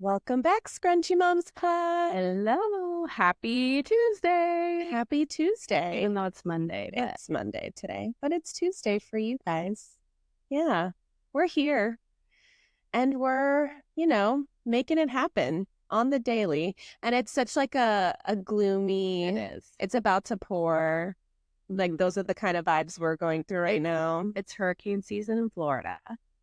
Welcome back, Scrunchy Moms Pod. Hello. Happy Tuesday. Happy Tuesday. Even though it's Monday. But... It's Monday today, but it's Tuesday for you guys. Yeah, we're here. And we're, making it happen on the daily. And it's such like a gloomy, It is. It's about to pour. Like those are the kind of vibes we're going through right now. It's hurricane season in Florida.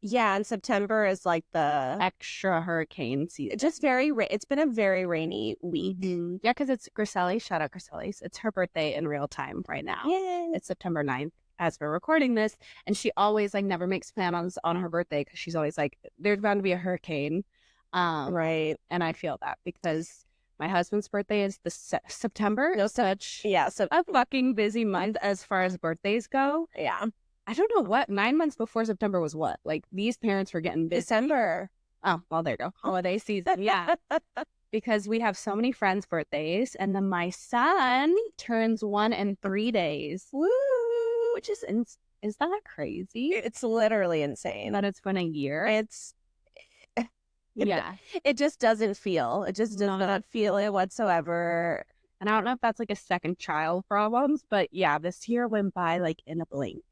Yeah, and September is like the extra hurricane season. Just it's been a very rainy week. Mm-hmm. Yeah, because it's Griselli. Shout out Griselli. It's her birthday in real time right now. Yay. It's September 9th as we're recording this. And she always never makes plans on her birthday because she's always like, there's bound to be a hurricane. Right. And I feel that because my husband's birthday is the September. No such. Yeah. So a fucking busy month as far as birthdays go. Yeah. I don't know what 9 months before September was what. Like these parents were getting busy. December. Oh, well, there you go. Holiday season. Yeah. Because we have so many friends' birthdays. And then my son turns 1 in 3 days. Woo! Which is that crazy? It's literally insane. That it's been a year. Yeah. It just doesn't feel. It just does not feel it whatsoever. And I don't know if that's like a second child problems. But yeah, this year went by in a blink.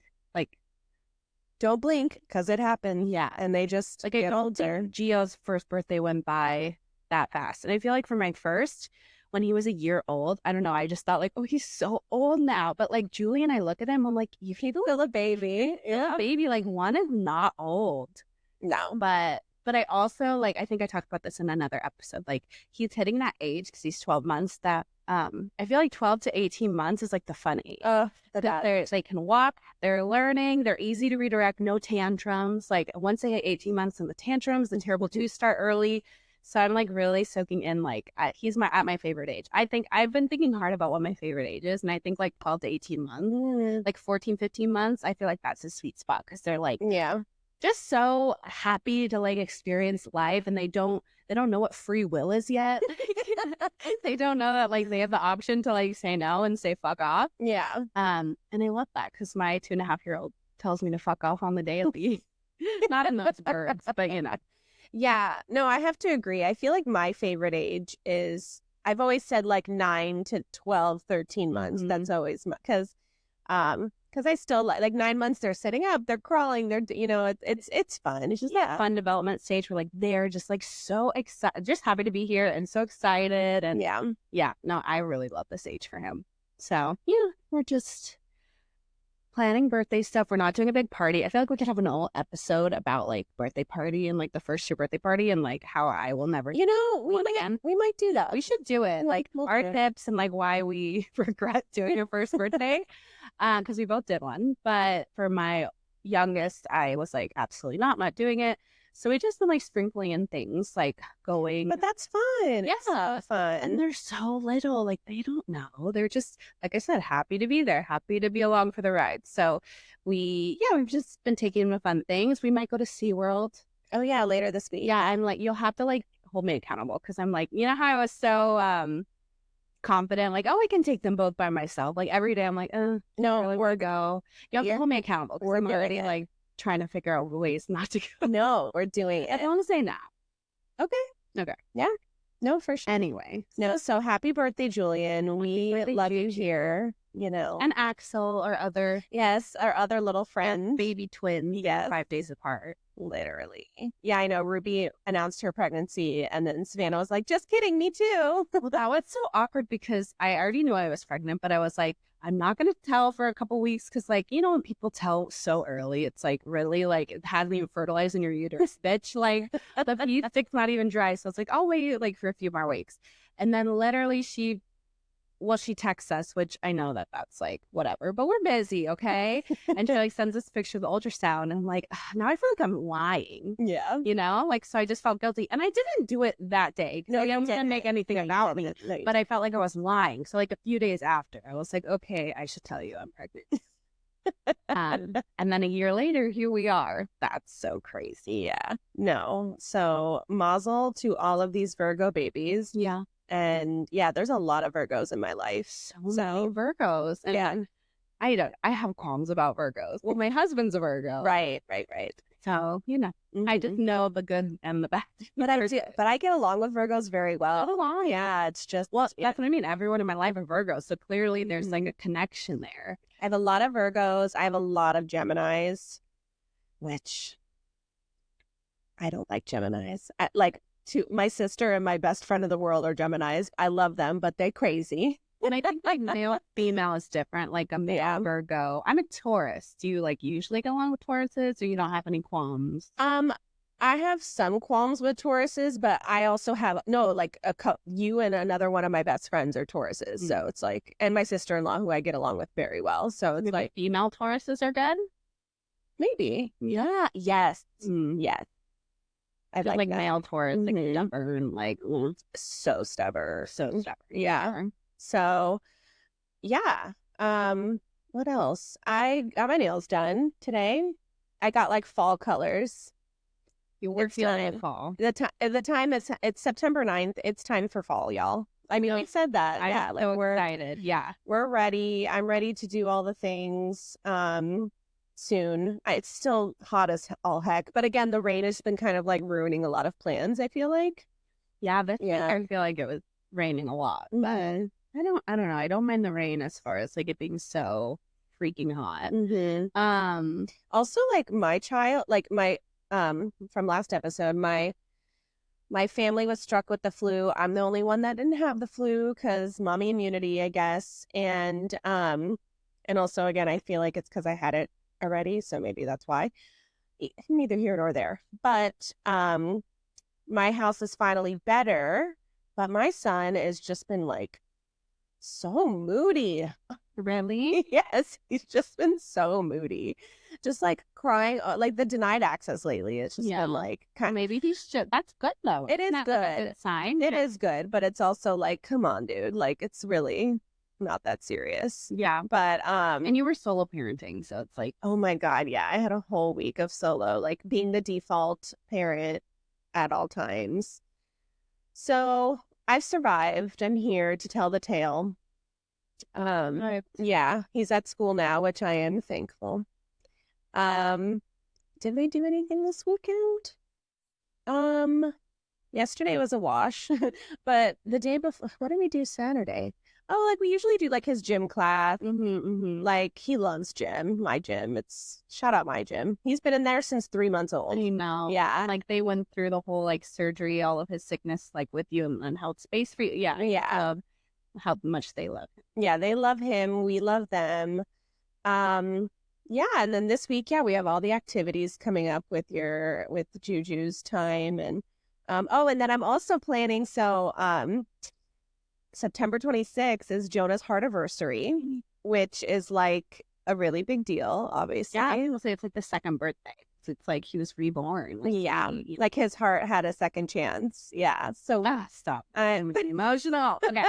Don't blink because it happened. Yeah. And they just get older. Gio's first birthday went by that fast. And I feel like for my first, when he was a year old, I don't know, I just thought oh, he's so old now. But Julie and I look at him, I'm like, he's still a baby. Yeah. A baby, 1 is not old. No. But I also, I think I talked about this in another episode. He's hitting that age because he's 12 months that I feel 12 to 18 months is the fun age. They can walk, they're learning, they're easy to redirect, no tantrums. Once they hit 18 months and the tantrums, the terrible twos start early. So I'm really soaking in he's at my favorite age. I think I've been thinking hard about what my favorite age is, and I think 12 to 18 months, 14, 15 months, I feel that's a sweet spot because they're yeah, just so happy to experience life, and they don't know what free will is yet. They don't know that they have the option to say no and say fuck off. Yeah. And I love that because my 2.5-year-old tells me to fuck off on the daily. Not in those words, but Yeah. No, I have to agree. I feel my favorite age is, I've always said 9 to 12, 13 months. Mm-hmm. That's always because I still 9 months, they're sitting up, they're crawling, they're, it's fun. It's just that fun development stage where they're just so excited, just happy to be here and so excited. And yeah, no, I really love this age for him. So yeah, we're just planning birthday stuff. We're not doing a big party. I feel we could have an whole episode about birthday party and the first year birthday party and how I will never we might do that. We should do it. Our tips and why we regret doing your first birthday. Because we both did one. But for my youngest, I was absolutely not doing it. So we just been sprinkling in things going. But that's fun. Yeah. It's fun. And they're so little. They don't know. They're just, I said, happy to be there, happy to be along for the ride. So we've just been taking the fun things. We might go to SeaWorld. Oh, yeah, later this week. Yeah, I'm you'll have to hold me accountable because I'm how I was so confident, I can take them both by myself. Every day I'm no, really, we're go. You have to hold me accountable because I'm already trying to figure out ways not to go. No, we're doing it. I want to say no. Okay. Yeah. No, for sure. Anyway. No, so happy birthday, Julian. We love you here, And Axel, our other little friend. Baby twins. Yes. 5 days apart. Literally. Yeah, I know. Ruby announced her pregnancy and then Savannah was just kidding, me too. Well, that was so awkward because I already knew I was pregnant, but I was I'm not going to tell for a couple weeks because when people tell so early, it's really it hasn't even fertilized in your uterus, bitch. The pee stick's not even dry. So it's I'll wait for a few more weeks. And then literally she texts us, which I know that's whatever, but we're busy, okay? And she sends us a picture of the ultrasound, and I'm now I feel I'm lying. Yeah. So I just felt guilty, and I didn't do it that day. No, I didn't make anything about me, but I felt I was lying. So a few days after, I was okay, I should tell you I'm pregnant. And then a year later, here we are. That's so crazy. Yeah. No. So mazel to all of these Virgo babies. Yeah. And yeah, there's a lot of Virgos in my life. So many Virgos. And yeah. I have qualms about Virgos. Well, my husband's a Virgo. Right. So, I just know the good and the bad. But I get along with Virgos very well. Yeah, it's just... Well, that's what I mean. Everyone in my life are Virgos. So clearly there's like a connection there. I have a lot of Virgos. I have a lot of Geminis, which I don't like Geminis. My sister and my best friend in the world are Geminis. I love them, but they're crazy. And I think like male female is different. Like I'm a Virgo. I'm a Taurus. Do you like usually get along with Tauruses, or you don't have any qualms? I have some qualms with Tauruses, but I also have you and another one of my best friends are Tauruses. So it's like, and my sister-in-law who I get along with very well. So it's like female Tauruses are good. Maybe. Yeah. Yes. Yes. I like male Taurus, like stubborn, so stubborn. Yeah. Sure. So, yeah. What else? I got my nails done today. I got like fall colors. You were feeling fall. The time it's September 9th. It's time for fall, y'all. I mean, we said that. I'm so excited. Yeah. We're ready. I'm ready to do all the things soon. It's still hot as all heck. But again, the rain has been kind of like ruining a lot of plans, I feel like. Yeah, I feel like it was raining a lot. But I don't know. I don't mind the rain as far as like it being so freaking hot. Also, like my child, like my from last episode, my family was struck with the flu. I'm the only one that didn't have the flu because mommy immunity, I guess. And also again, I feel like it's because I had it already, so maybe that's why. Neither here nor there. But my house is finally better, but my son has just been like so moody. Really? Yes, he's just been so moody. Just like crying, like the denied access lately. It's just been like maybe he's just, that's good though. It is good. Like a good sign. It is good, but it's also like, come on, dude. Like it's really not that serious. Yeah. But and you were solo parenting, so it's like, oh my God, yeah. I had a whole week of solo, like being the default parent at all times. So I've survived. I'm here to tell the tale. Yeah, he's at school now, which I am thankful. Did we do anything this weekend? Yesterday was a wash, but the day before, what did we do Saturday? Oh, like we usually do like his gym class. Like he loves gym, my gym. It's shout out my gym. He's been in there since 3 months old. I know. Yeah. Like they went through the whole like surgery, all of his sickness, like with you and held space for you. Yeah. Yeah. How much they love him. Yeah, they love him. We love them. Yeah, and then this week, we have all the activities coming up with Juju's time, and and then I'm also planning. So September 26th is Jonah's heartiversary, which is like a really big deal, obviously. Yeah, I will say it's like the second birthday. It's like he was reborn. Like his heart had a second chance. Yeah. So stop. I'm emotional. Okay.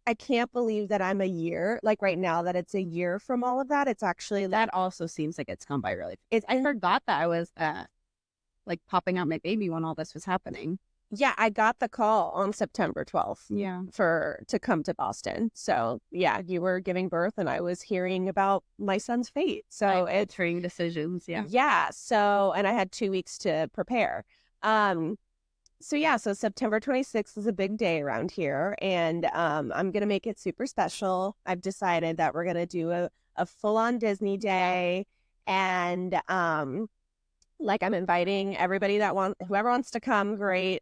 I can't believe that I'm a year, like right now, that it's a year from all of that. It's actually that also seems like it's come by really. I forgot that I was like popping out my baby when all this was happening. Yeah, I got the call on September 12th. Yeah. To come to Boston. So yeah, you were giving birth and I was hearing about my son's fate. So altering decisions. Yeah. Yeah. So, and I had 2 weeks to prepare. So September 26th is a big day around here, and I'm going to make it super special. I've decided that we're going to do a full-on Disney day, and like I'm inviting everybody whoever wants to come, great.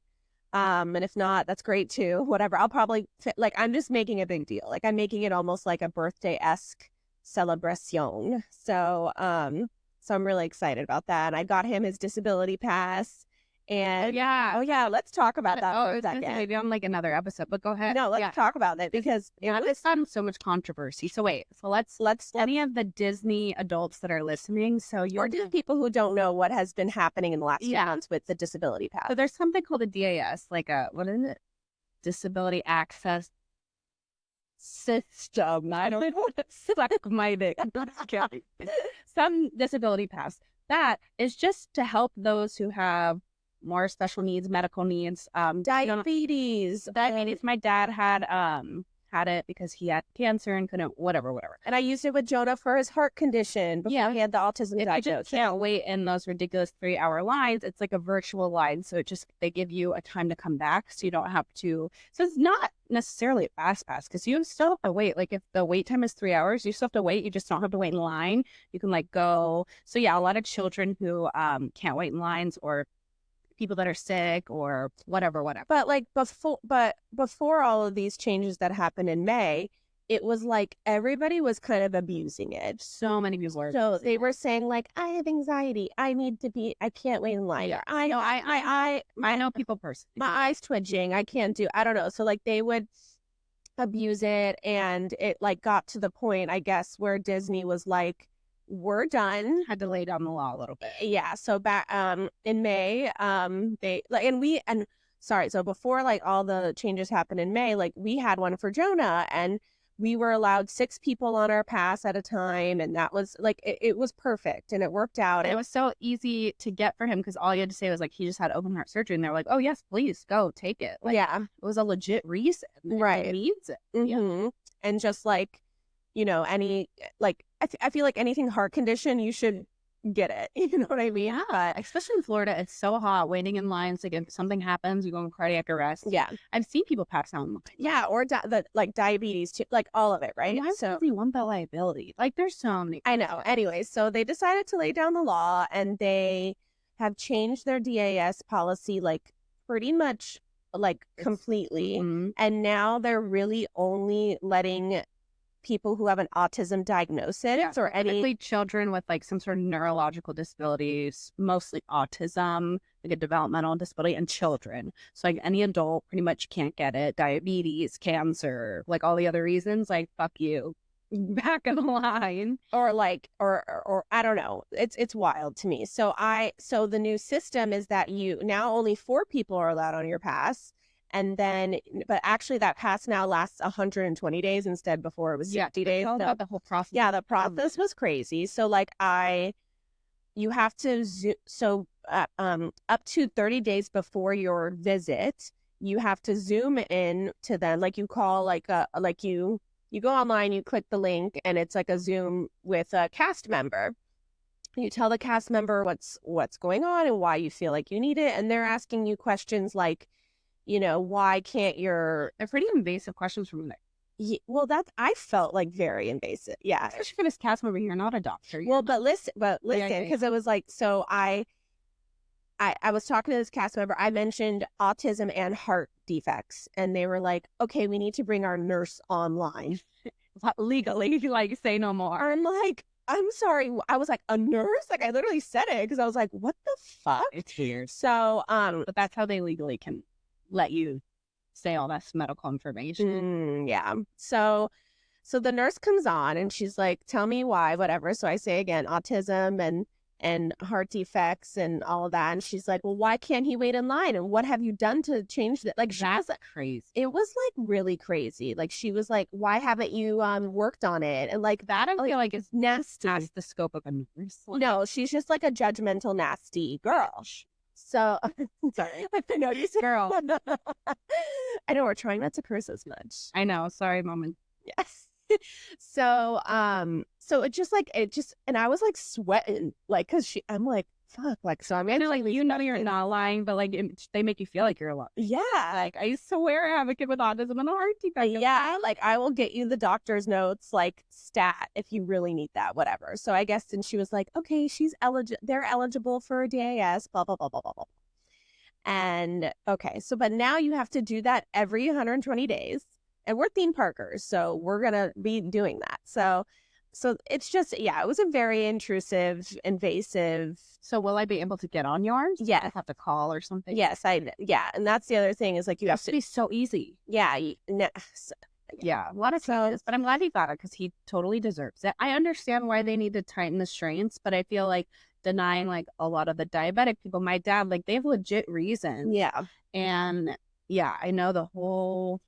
And if not, that's great too. Whatever. I'll probably I'm just making a big deal. Like I'm making it almost like a birthday-esque celebration. So I'm really excited about that. And I got him his disability pass. And let's talk about that for a second. Maybe on like another episode, but go ahead. No, let's talk about that because it's gotten so much controversy. So let's any of the Disney adults that are listening. So or just people who don't know what has been happening in the last few months with the disability pass. So there's something called a DAS, like what is it? Disability Access System. I don't know what it's suck my dick. Some disability pass that is just to help those who have more special needs, medical needs, diabetes. My dad had had it because he had cancer and couldn't, whatever. And I used it with Jonah for his heart condition before he had the autism diagnosis. You just can't wait in those ridiculous 3-hour lines. It's like a virtual line. So they give you a time to come back. So you don't have to, so it's not necessarily a fast pass because you still have to wait. Like if the wait time is 3 hours, you still have to wait. You just don't have to wait in line. You can like go. So yeah, a lot of children who can't wait in lines, or people that are sick or whatever. But like before all of these changes that happened in May, it was like everybody was kind of abusing it. So many people were. So they were saying like, I have anxiety. I can't wait in line. Yeah. I know people personally. My eyes twitching. I can't do, I don't know. So like they would abuse it, and it like got to the point, I guess, where Disney was like, we're done. Had to lay down the law a little bit. Yeah. So back in May, they like, so before like all the changes happened in May, like we had one for Jonah, and we were allowed 6 people on our pass at a time, and that was like it was perfect, and it worked out. And it was so easy to get for him because all you had to say was like he just had open heart surgery, and they were like, oh yes, please go take it. Like, yeah, it was a legit reason. Right, he needs it. Mm-hmm. And just like, you know, any like I feel like anything heart condition, you should get it. You know what I mean? Yeah. But especially in Florida, it's so hot, waiting in lines. Like if something happens, you go in cardiac arrest. Yeah. I've seen people pass out in line. Yeah. Or like diabetes too, like all of it. Right. Why would you want that liability? Like there's so many. I know. Anyway, so they decided to lay down the law, and they have changed their DAS policy like pretty much like completely. Mm-hmm. And now they're really only letting people who have an autism diagnosis or any children with like some sort of neurological disabilities, mostly autism, like a developmental disability, and children. So like any adult pretty much can't get it. Diabetes, cancer, like all the other reasons, like fuck you, back in the line. Or like or I don't know. It's wild to me. So the new system is that you now only 4 people are allowed on your pass. And then, but actually that pass now lasts 120 days instead. Before it was 60 days. Tell about the whole process. Yeah, the process was crazy. So like you have to up to 30 days before your visit, you have to Zoom in to them. Like you call you go online, you click the link, and it's like a Zoom with a cast member. You tell the cast member what's going on and why you feel like you need it, and they're asking you questions like, you know, why can't they're pretty invasive questions from there. Yeah, well, I felt like very invasive. Yeah. Especially for this cast member, you're not a doctor. Well, but listen, because it was like, so I was talking to this cast member. I mentioned autism and heart defects, and they were like, okay, we need to bring our nurse online. Legally, like, say no more. I'm like, I'm sorry. I was like, a nurse? Like, I literally said it because I was like, what the fuck? It's weird. So, but that's how they legally can let you say all this medical information. Yeah. So the nurse comes on, and she's like, tell me why, whatever. So I say again, autism and heart defects and all of that. And she's like, well, why can't he wait in line? And what have you done to change that? Like, that's crazy. It was like really crazy. Like, she was like, why haven't you worked on it? And like that, I feel like it's nasty. Past the scope of a nurse. No, she's just like a judgmental, nasty girl. So, sorry. I know you said girl. I know we're trying not to curse as much. I know. Sorry, Mom. Yes. So it just, and I was like sweating, like, cause I'm like, fuck, like, so I'm gonna like, you know, you're not lying, but like, they make you feel like you're lying. Yeah. Like, I swear I have a kid with autism and a heart defect. Yeah. Like, I will get you the doctor's notes, like, stat, if you really need that, whatever. So I guess, and she was like, okay, they're eligible for a DAS, blah, blah, blah, blah, blah, blah. And okay. So, but now you have to do that every 120 days, and we're theme parkers, so we're going to be doing that. So it's just, yeah, it was a very intrusive, invasive. So will I be able to get on yours? Yeah. I have to call or something? Yes, yeah. And that's the other thing is like, you have to be so easy. Yeah. Yeah. A lot of times, but I'm glad he got it because he totally deserves it. I understand why they need to tighten the restraints, but I feel like denying like a lot of the diabetic people, my dad, like they have legit reasons. Yeah. And yeah, I know the whole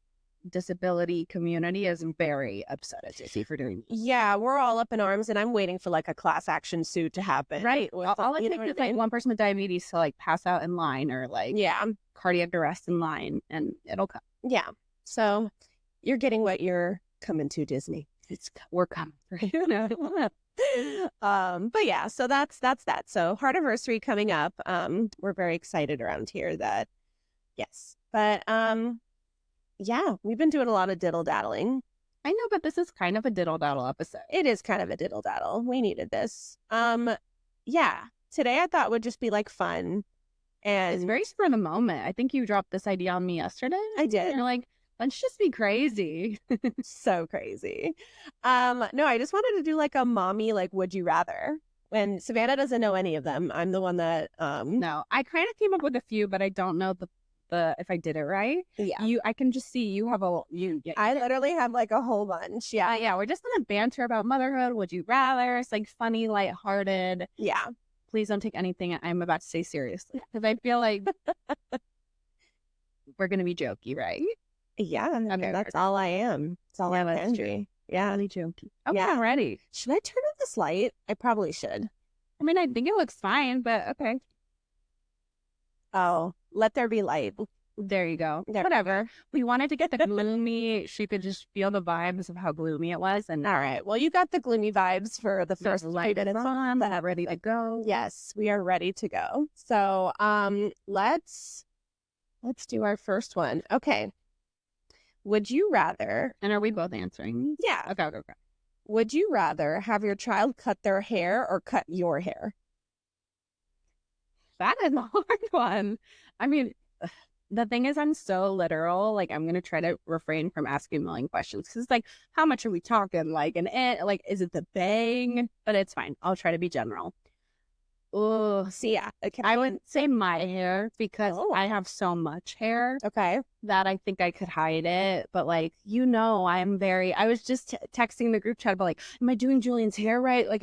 disability community is very upset at Disney for doing this. Yeah, we're all up in arms, and I'm waiting for like a class action suit to happen. Right. All it takes is like one person with diabetes to like pass out in line or like cardiac arrest in line, and it'll come. Yeah. So You're getting what you're coming to, Disney. We're coming for you. But yeah, so that's that. So Heartiversary coming up. We're very excited around here that yes. But yeah, we've been doing a lot of diddle daddling. I know, but this is kind of a diddle daddle episode. It is kind of a diddle daddle. We needed this. Yeah. Today I thought would just be like fun. And it's very spur of the moment. I think you dropped this idea on me yesterday. I did. And you're like, let's just be crazy. So crazy. No, I just wanted to do like a mommy, like, would you rather? When Savannah doesn't know any of them. I'm the one that No, I kind of came up with a few, but I don't know the if I did it right. Yeah. I can just see you have I literally have like a whole bunch. Yeah. Yeah, we're just gonna banter about motherhood. Would you rather? It's like funny, lighthearted. Yeah. Please don't take anything I'm about to say seriously, because I feel like we're gonna be jokey, right? Yeah, okay, that's all I am. That's all I'm, Andrew. Yeah, really jokey. Okay, yeah. I'm ready. Should I turn on this light? I probably should. I mean, I think it looks fine, but okay. Oh, let there be light. There you go. Whatever. We wanted to get the gloomy. She could just feel the vibes of how gloomy it was. And all right. Well, you got the gloomy vibes for the first light and it's on. Ready to go. Yes, we are ready to go. So, let's do our first one. Okay. Would you rather? And are we both answering? Yeah. Okay. Would you rather have your child cut their hair or cut your hair? That is a hard one. I mean, the thing is, I'm so literal. Like, I'm gonna try to refrain from asking a million questions because it's like, how much are we talking? Like, like, is it the bang? But it's fine. I'll try to be general. Oh, see, yeah. Okay. I wouldn't say my hair because I have so much hair. Okay. That I think I could hide it. But like, I was just texting the group chat about like, am I doing Julian's hair right? Like,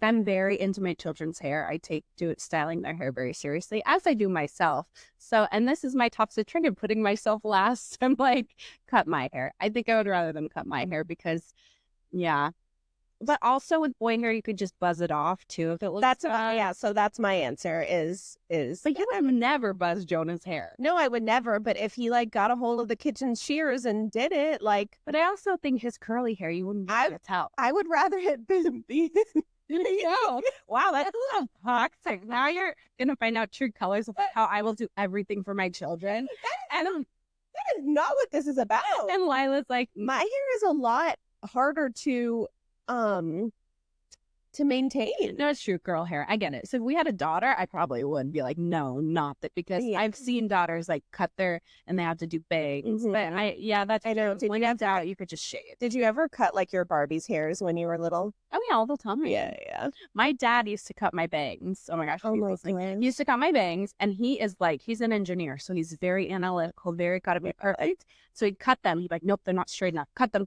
I'm very into my children's hair. I do it styling their hair very seriously, as I do myself. So, and this is my toxic trinket, putting myself last and like, cut my hair. I think I would rather them cut my hair because, yeah. But also with boy hair, you could just buzz it off too if it looks. So that's my answer. Is but you would never buzz Jonah's hair. No, I would never. But if he like got a hold of the kitchen shears and did it, like. But I also think his curly hair, you wouldn't be able to tell. I would rather it be. Wow, that's a little toxic. Now you're gonna find out true colors of how I will do everything for my children. And that is not what this is about. And Lila's like, my hair is a lot harder to maintain. No, it's true, girl hair. I get it. So if we had a daughter, I probably would be like, no, not that, because I've seen daughters like cut their and they have to do bangs. Mm-hmm. But that's I know. When you out, you could just shave. Did you ever cut like your Barbie's hairs when you were little? Oh yeah, all the time. Yeah. My dad used to cut my bangs. Oh my gosh. He used to cut my bangs, and he's an engineer, so he's very analytical, gotta be perfect. So he'd cut them. He'd be like, nope, they're not straight enough. Cut them.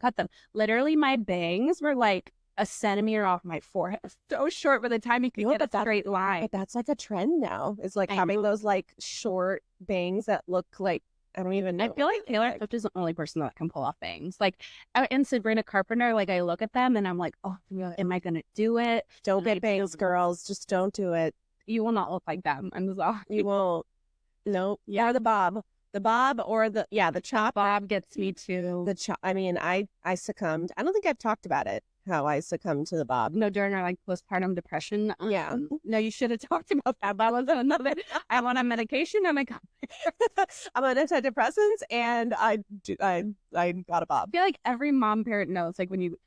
Literally, my bangs were like a centimeter off my forehead. So short by the time you could get a straight line. But that's like a trend now. It's like having those like short bangs that look like, I don't even know. I feel like Taylor Swift is the only person that can pull off bangs. Like, and Sabrina Carpenter, like I look at them and I'm like, oh, am I going to do it? Don't get bangs, girls. Just don't do it. You will not look like them. I'm sorry. You won't. Nope. Yeah, or the bob. The bob or the chop. Bob gets me too. The chop. I mean, I succumbed. I don't think I've talked about it. How I succumbed to the bob. No, during our like postpartum depression. Yeah. No, you should have talked about that. That wasn't another. I'm on a medication and I'm on antidepressants and I got a bob. I feel like every mom parent knows, like when you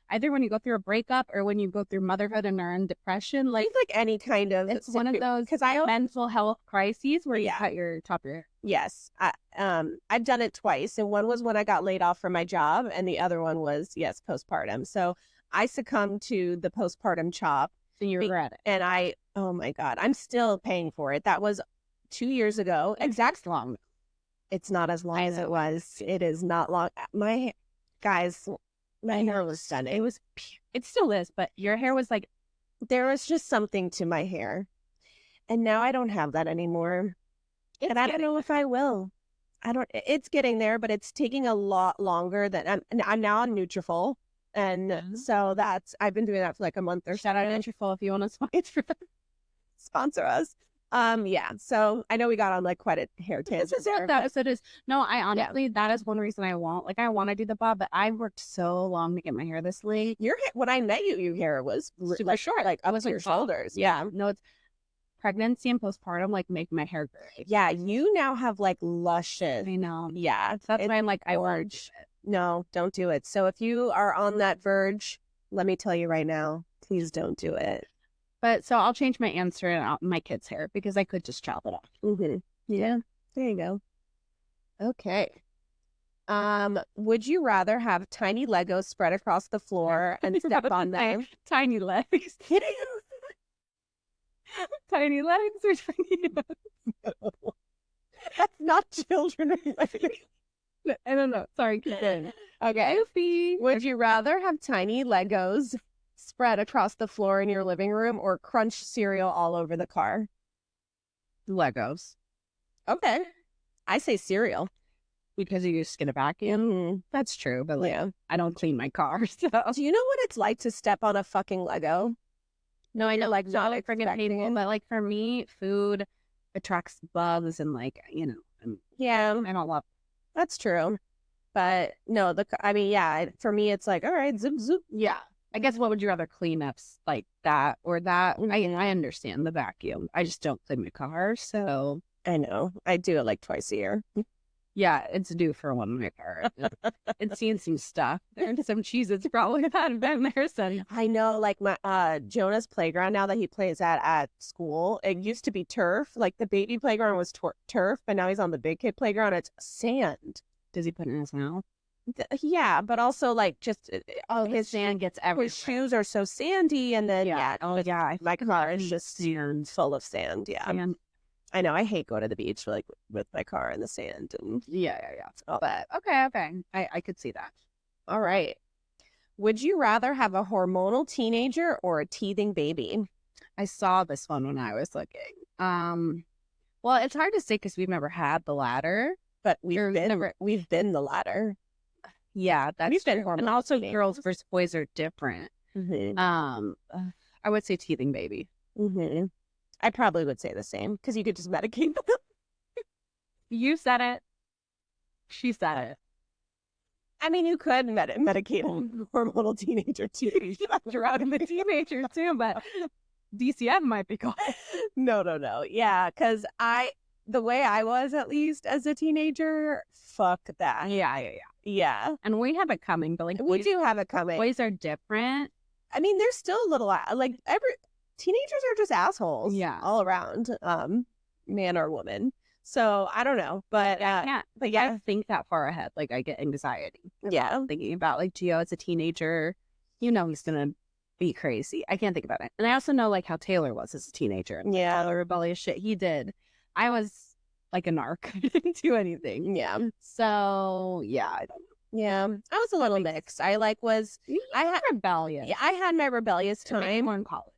go through a breakup or when you go through motherhood and are in depression, like it's like any kind of one of those mental health crises where you cut your top of your hair. Yes. I've done it twice, and one was when I got laid off from my job, and the other one was postpartum. So I succumbed to the postpartum chop. So you regret it. And oh my God, I'm still paying for it. That was 2 years ago. Exactly long. It's not as long as it was. It is not long. My hair was stunning. It still is, but your hair was like, there was just something to my hair. And now I don't have that anymore. And I don't know if I will. It's getting there, but it's taking a lot longer than I'm now on Nutrafol. And so I've been doing that for like a month or so. Shout out to Nutrafol if you want to sponsor us. Yeah. So I know we got on like quite a hair tangent there. That is. No, I honestly, that is one reason I want to do the bob, but I worked so long to get my hair this late. When I met you, your hair was super short, like up to your shoulders. Yeah. No, it's pregnancy and postpartum, like make my hair gray. Yeah. You now have like luscious. I know. Yeah. So that's why I'm like, I won't. No, don't do it. So if you are on that verge, let me tell you right now, please don't do it. But so I'll change my answer and my kid's hair because I could just chop it off. Mm-hmm. Yeah, there you go. Okay. Would you rather have tiny Legos spread across the floor and step on them? Tiny legs. Tiny legs or tiny legs? That's not children. I don't know. Sorry. Okay. Would you rather have tiny Legos spread across the floor in your living room or crunch cereal all over the car? Legos. Okay. I say cereal. Because you just get a vacuum? Mm-hmm. That's true, but like, I don't clean my car, so. Do you know what it's like to step on a fucking Lego? No, I know, like, not like freaking painful, but like for me, food attracts bugs and like, you know. Yeah. I don't love it. That's true. But no, for me, it's like, all right, zoop, zoop. Yeah. I guess what would you rather clean up like that or that? I understand the vacuum. I just don't clean my car, so. I know. I do it like twice a year. Yeah, it's due for one in my car. It's seen some stuff. There's some Cheez-Its probably that have been there since. I know, like my Jonah's playground now that he plays at school, it used to be turf. Like the baby playground was turf, but now he's on the big kid playground. It's sand. Does he put it in his mouth? Yeah, but also like just his sand gets everywhere. His shoes are so sandy, and then my car is just full of sand. Yeah. Sand. I know. I hate going to the beach like with my car in the sand. And yeah. But okay. I could see that. All right. Would you rather have a hormonal teenager or a teething baby? I saw this one when I was looking. Well, it's hard to say because we've never had the latter, but we've been the latter. Yeah, that's true. And also, girls versus boys are different. Mm-hmm. I would say teething baby. Mm-hmm. I probably would say the same because you could just medicate them. You said it. She said it. I mean, you could medicate a hormonal teenager too. Drug the teenager too, but DCM might be called. No. Yeah, because the way I was at least as a teenager, fuck that. Yeah. And we have it coming, but like we do have it coming. Boys are different. I mean, they're still a little like teenagers are just assholes. Yeah, all around, man or woman. So I don't know, but I think that far ahead. Like I get anxiety. Yeah, thinking about like Gio as a teenager. You know he's gonna be crazy. I can't think about it. And I also know like how Taylor was as a teenager. Yeah, all the rebellious shit he did. I was like a narc. I didn't do anything. Yeah. So yeah, I don't know. Yeah, I was a little mixed. I had rebellious. Yeah, I had my rebellious time in college,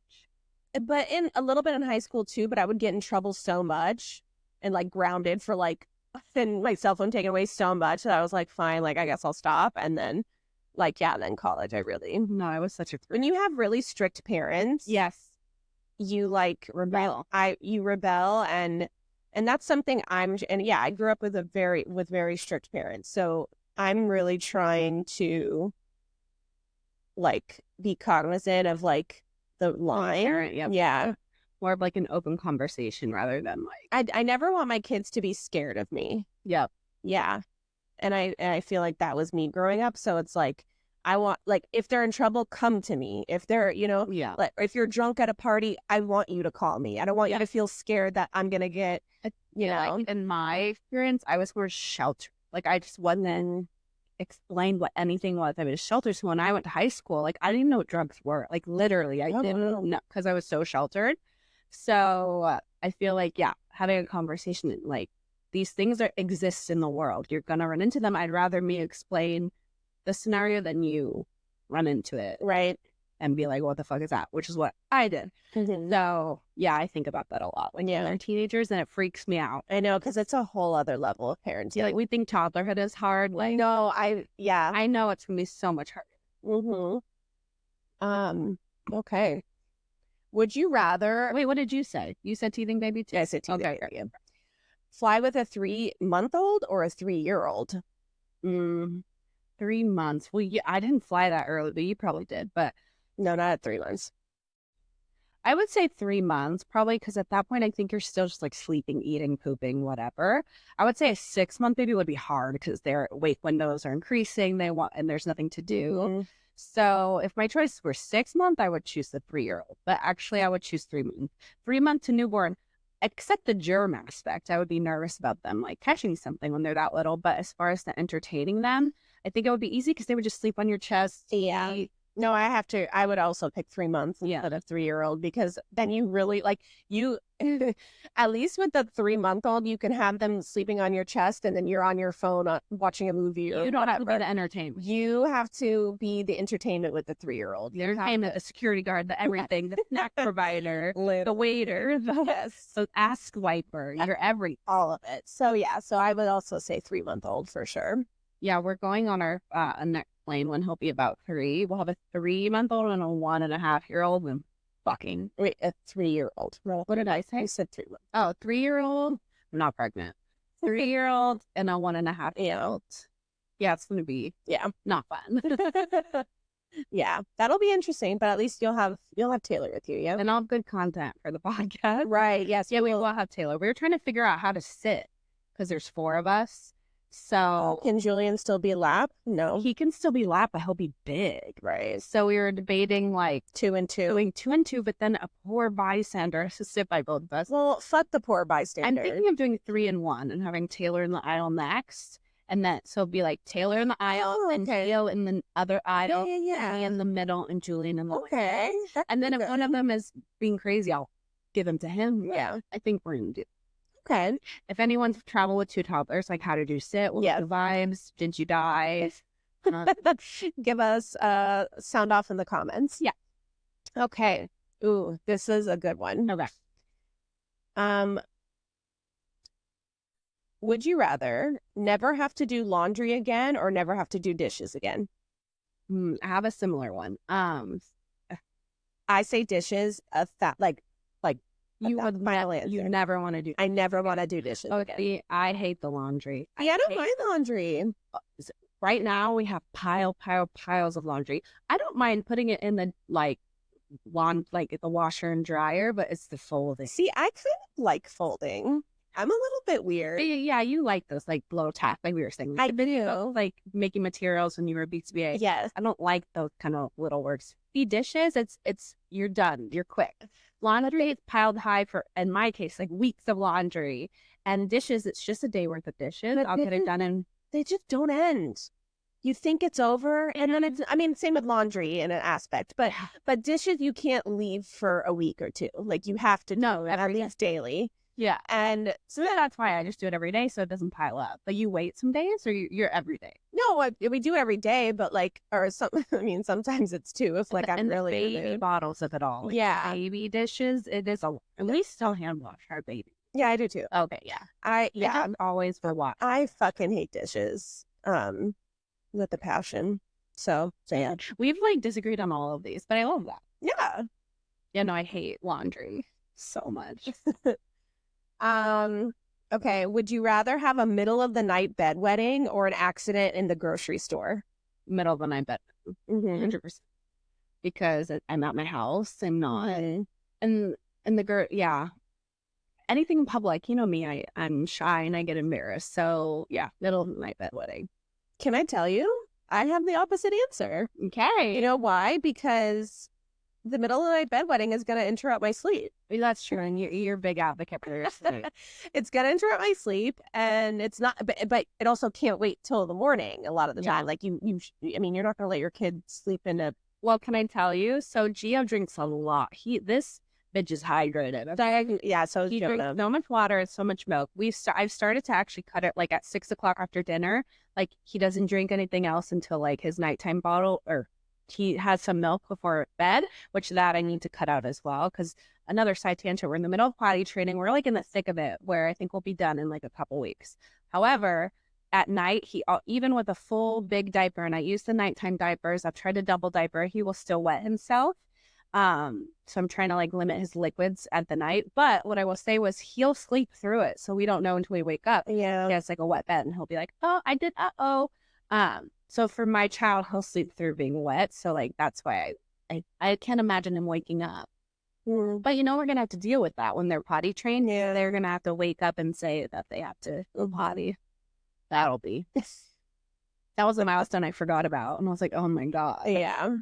but in a little bit in high school too. But I would get in trouble so much and like grounded for like, and my cell phone taken away so much that I was like, fine, like I guess I'll stop. And then, then college, I was such a when you have really strict parents, yes, you like rebel. You rebel and that's something I grew up with very strict parents, so I'm really trying to like be cognizant of like the line. Yeah. More of like an open conversation rather than like I never want my kids to be scared of me. Yep. Yeah. And I feel like that was me growing up. So it's like I want like if they're in trouble, come to me. If they're like if you're drunk at a party, I want you to call me. I don't want you to feel scared that I'm gonna get Like in my experience, I was more sheltered. Like I just wasn't explained what anything was. I was sheltered. So when I went to high school, like I didn't even know what drugs were. Like literally, I didn't know because I was so sheltered. So I feel like having a conversation like these things exist in the world. You're gonna run into them. I'd rather me explain the scenario than you run into it, right? And be like, what the fuck is that? Which is what I did. Mm-hmm. So, I think about that a lot when they're teenagers, and it freaks me out. I know, because it's a whole other level of parenting. Yeah, like, we think toddlerhood is hard. Like, no, I know it's going to be so much harder. Mm-hmm. Okay. Would you rather? Wait, what did you say? You said teething baby too? Yeah, I said teething okay. baby. Fly with a 3-month-old or a 3-year-old? 3 months. Well, yeah, I didn't fly that early, but you probably did. But no, not at 3 months. I would say 3 months, probably, because at that point, I think you're still just like sleeping, eating, pooping, whatever. I would say a 6-month baby would be hard because their wake windows are increasing. And there's nothing to do. Mm-hmm. So if my choice were 6 month, I would choose the 3-year-old. But actually, I would choose 3 months. 3 month to newborn, except the germ aspect. I would be nervous about them like catching something when they're that little. But as far as the entertaining them, I think it would be easy because they would just sleep on your chest. Yeah. No, I would also pick 3 months instead of 3-year-old, because then you really like at least with the 3-month-old, you can have them sleeping on your chest and then you're on your phone watching a movie or you don't whatever. have to be the entertainment. You have to be the entertainment with the 3-year-old. The entertainment, the security guard, the everything, the snack provider, the waiter, the ask wiper, you're all of it. So yeah, so I would also say 3-month-old for sure. Yeah, we're going on our next plane when he'll be about 3. We'll have a 3-month-old and a 1.5-year-old and fucking a 3-year-old. What did I say? I said 3 months. Oh, 3-year-old. I'm not pregnant. 3-year-old and a 1.5-year-old. Yeah, it's gonna be not fun. Yeah, that'll be interesting, but at least you'll have Taylor with you, yeah? And I'll have good content for the podcast. Right, yes. Yeah, we will have Taylor. We were trying to figure out how to sit because there's 4 of us. So can Julian still be lap? No. He can still be lap, but he'll be big. Right. So we were debating like 2 and 2. Doing 2 and 2, but then a poor bystander has to sit by both of us. Well, fuck the poor bystander. I'm thinking of doing 3 and 1 and having Taylor in the aisle next. And then so it'd be like Taylor in the aisle and Theo in the other aisle. Yeah. Me in the middle and Julian in the okay. And then if one of them is being crazy, I'll give him to him. Yeah. I think we're going to do. Okay. If anyone's traveled with 2 toddlers, like how did you sit? What were the vibes? Did you die? Give us sound off in the comments. Yeah. Okay. Ooh, this is a good one. Okay. Would you rather never have to do laundry again or never have to do dishes again? I have a similar one. I say dishes. You would final answer. You never want to do. I never want to do dishes. Okay, I hate the laundry. Yeah, I don't mind laundry. Right now we have piles of laundry. I don't mind putting it in the the washer and dryer, but it's the folding. See, I kind of like folding. I'm a little bit weird. Yeah, you like those little tasks, like we were saying. I do. Like making materials when you were a BCBA. Yes. I don't like those kind of little works. Dishes, it's you're done. You're quick. Laundry is piled high for, in my case, like weeks of laundry. And dishes, it's just a day worth of dishes. I'll get it done and they just don't end. You think it's over, and then same with laundry in an aspect, but dishes you can't leave for a week or 2. Like you have to know at least daily. Yeah. And so that's why I just do it every day so it doesn't pile up. But you wait some days or you're every day? No, we do it every day, but sometimes it's 2 if I'm really baby bottles of it all. Like baby dishes, it is at least I'll hand wash our baby. Yeah, I do too. Okay, yeah. I'm always for wash. I fucking hate dishes. With a passion. So yeah. We've disagreed on all of these, but I love that. Yeah. Yeah, no, I hate laundry so much. Okay, would you rather have a middle of the night bedwetting or an accident in the grocery store? Middle of the night bed. 100%. Because I'm at my house. I'm not. And anything in public, you know me, I'm shy and I get embarrassed. So yeah, middle of the night bedwetting. Can I tell you? I have the opposite answer. Okay. You know why? Because the middle of the night bedwetting is going to interrupt my sleep. That's true. And you're a big advocate for your sleep. It's going to interrupt my sleep. And it's not, but it also can't wait till the morning a lot of the time. Like you're not going to let your kid sleep in a. Well, can I tell you? So Gio drinks a lot. This bitch is hydrated. Yeah, so he drinks so much water and so much milk. I've started to actually cut it at 6 o'clock after dinner. Like he doesn't drink anything else until his nighttime bottle, or he has some milk before bed, which that I need to cut out as well. Because another side tangent, we're in the middle of potty training. We're in the thick of it, where I think we'll be done in a couple weeks. However, at night, he even with a full big diaper, and I use the nighttime diapers. I've tried a double diaper. He will still wet himself. So I'm trying to like limit his liquids at the night. But what I will say was he'll sleep through it. So we don't know until we wake up. Yeah. He has like a wet bed and he'll be like, oh, I did, so for my child, he'll sleep through being wet. So like, that's why I can't imagine him waking up. But we're going to have to deal with that when they're potty trained. Yeah. They're going to have to wake up and say that they have to go potty. That'll be. That was a milestone I forgot about. And I was like, oh my God. Yeah.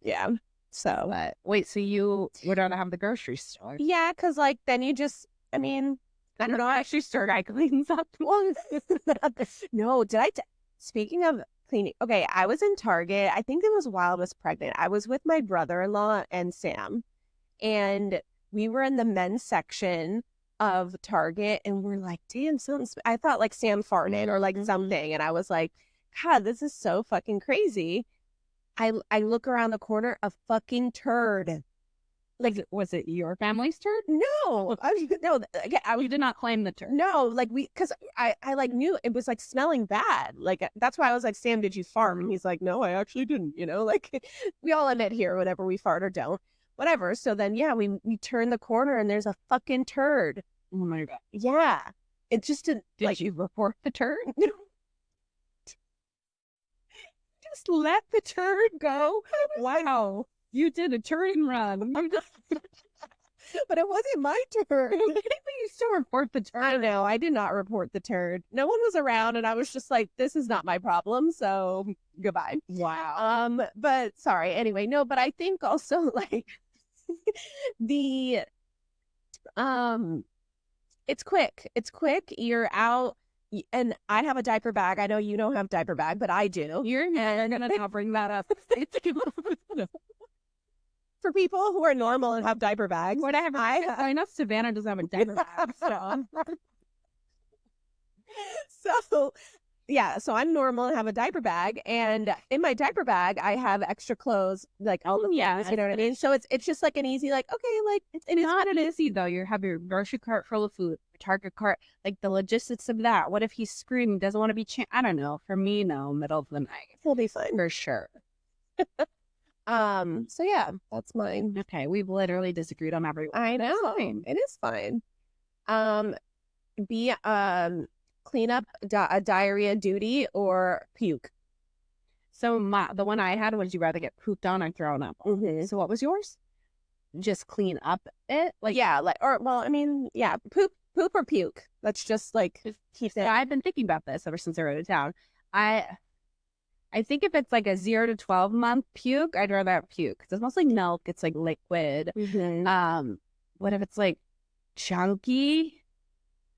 Yeah. So. But wait, so you would rather have the grocery store? Yeah, because like then you just, I mean, I don't know, actually store guy cleans up. No, speaking of cleaning, okay, I was in Target. I think it was while I was pregnant. I was with my brother-in-law and Sam. And we were in the men's section of Target and we're like, damn, I thought like Sam farted or like something. And I was like, God, this is so fucking crazy. I look around the corner, a fucking turd. Like, was it your family's turd? No, We did not claim the turd. No, like because I like knew it was like smelling bad. Like that's why I was like, Sam, did you fart? And he's like, no, I actually didn't. Like we all admit here, whenever we fart or don't. Whatever. So then, yeah, we turn the corner and there's a fucking turd. Oh my God. Yeah. It just didn't. Did you report the turd? Just let the turd go. Wow. You did a turn run. But it wasn't my turd. You still report the turd. I know. I did not report the turd. No one was around and I was just like, this is not my problem. So goodbye. Wow. But sorry. Anyway, no, but I think also like it's quick. You're out and I have a diaper bag. I know you don't have diaper bag, but I do. You're gonna now bring that up. For people who are normal and have diaper bags. Whatever. I know Savannah doesn't have a diaper bag. So yeah, so I'm normal and have a diaper bag, and in my diaper bag I have extra clothes, like all the you know what I mean. So it's just like an easy, like okay, like it's not an easy though. You have your grocery cart full of food, your Target cart, like the logistics of that. What if he's screaming, doesn't want to be? I don't know. For me, no, middle of the night, he'll be fine for sure. So yeah, that's mine. Okay, we've literally disagreed on everyone. I know it is fine. Clean up a diarrhea duty or puke. So the one I had was you rather get pooped on or thrown up. Mm-hmm. So what was yours? Just clean up it, like yeah, like or well, I mean yeah, poop or puke. Let's just like keep it. I've been thinking about this ever since I wrote it down. I think if it's like a 0 to 12 month puke, I'd rather have puke because it's mostly milk. It's like liquid. Mm-hmm. What if it's like chunky?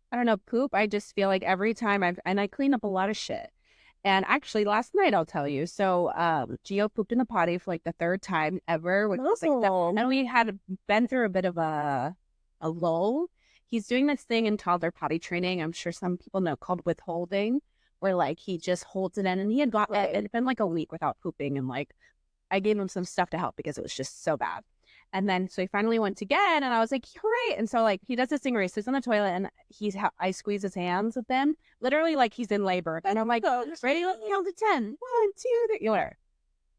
I don't know, poop. I just feel like every time I clean up a lot of shit. And actually last night I'll tell you. So Gio pooped in the potty for like the 3rd time ever. Which was, like, and we had been through a bit of a lull. He's doing this thing in toddler potty training. I'm sure some people know, called withholding, where like he just holds it in, and he had it had been like a week without pooping, and like I gave him some stuff to help because it was just so bad. And then so he finally went again, and I was like, hooray. And so like he does this thing where he sits on the toilet and I squeeze his hands with them, literally like he's in labor. And I'm like, ready, let's count to 10. 1, 2, 3, whatever.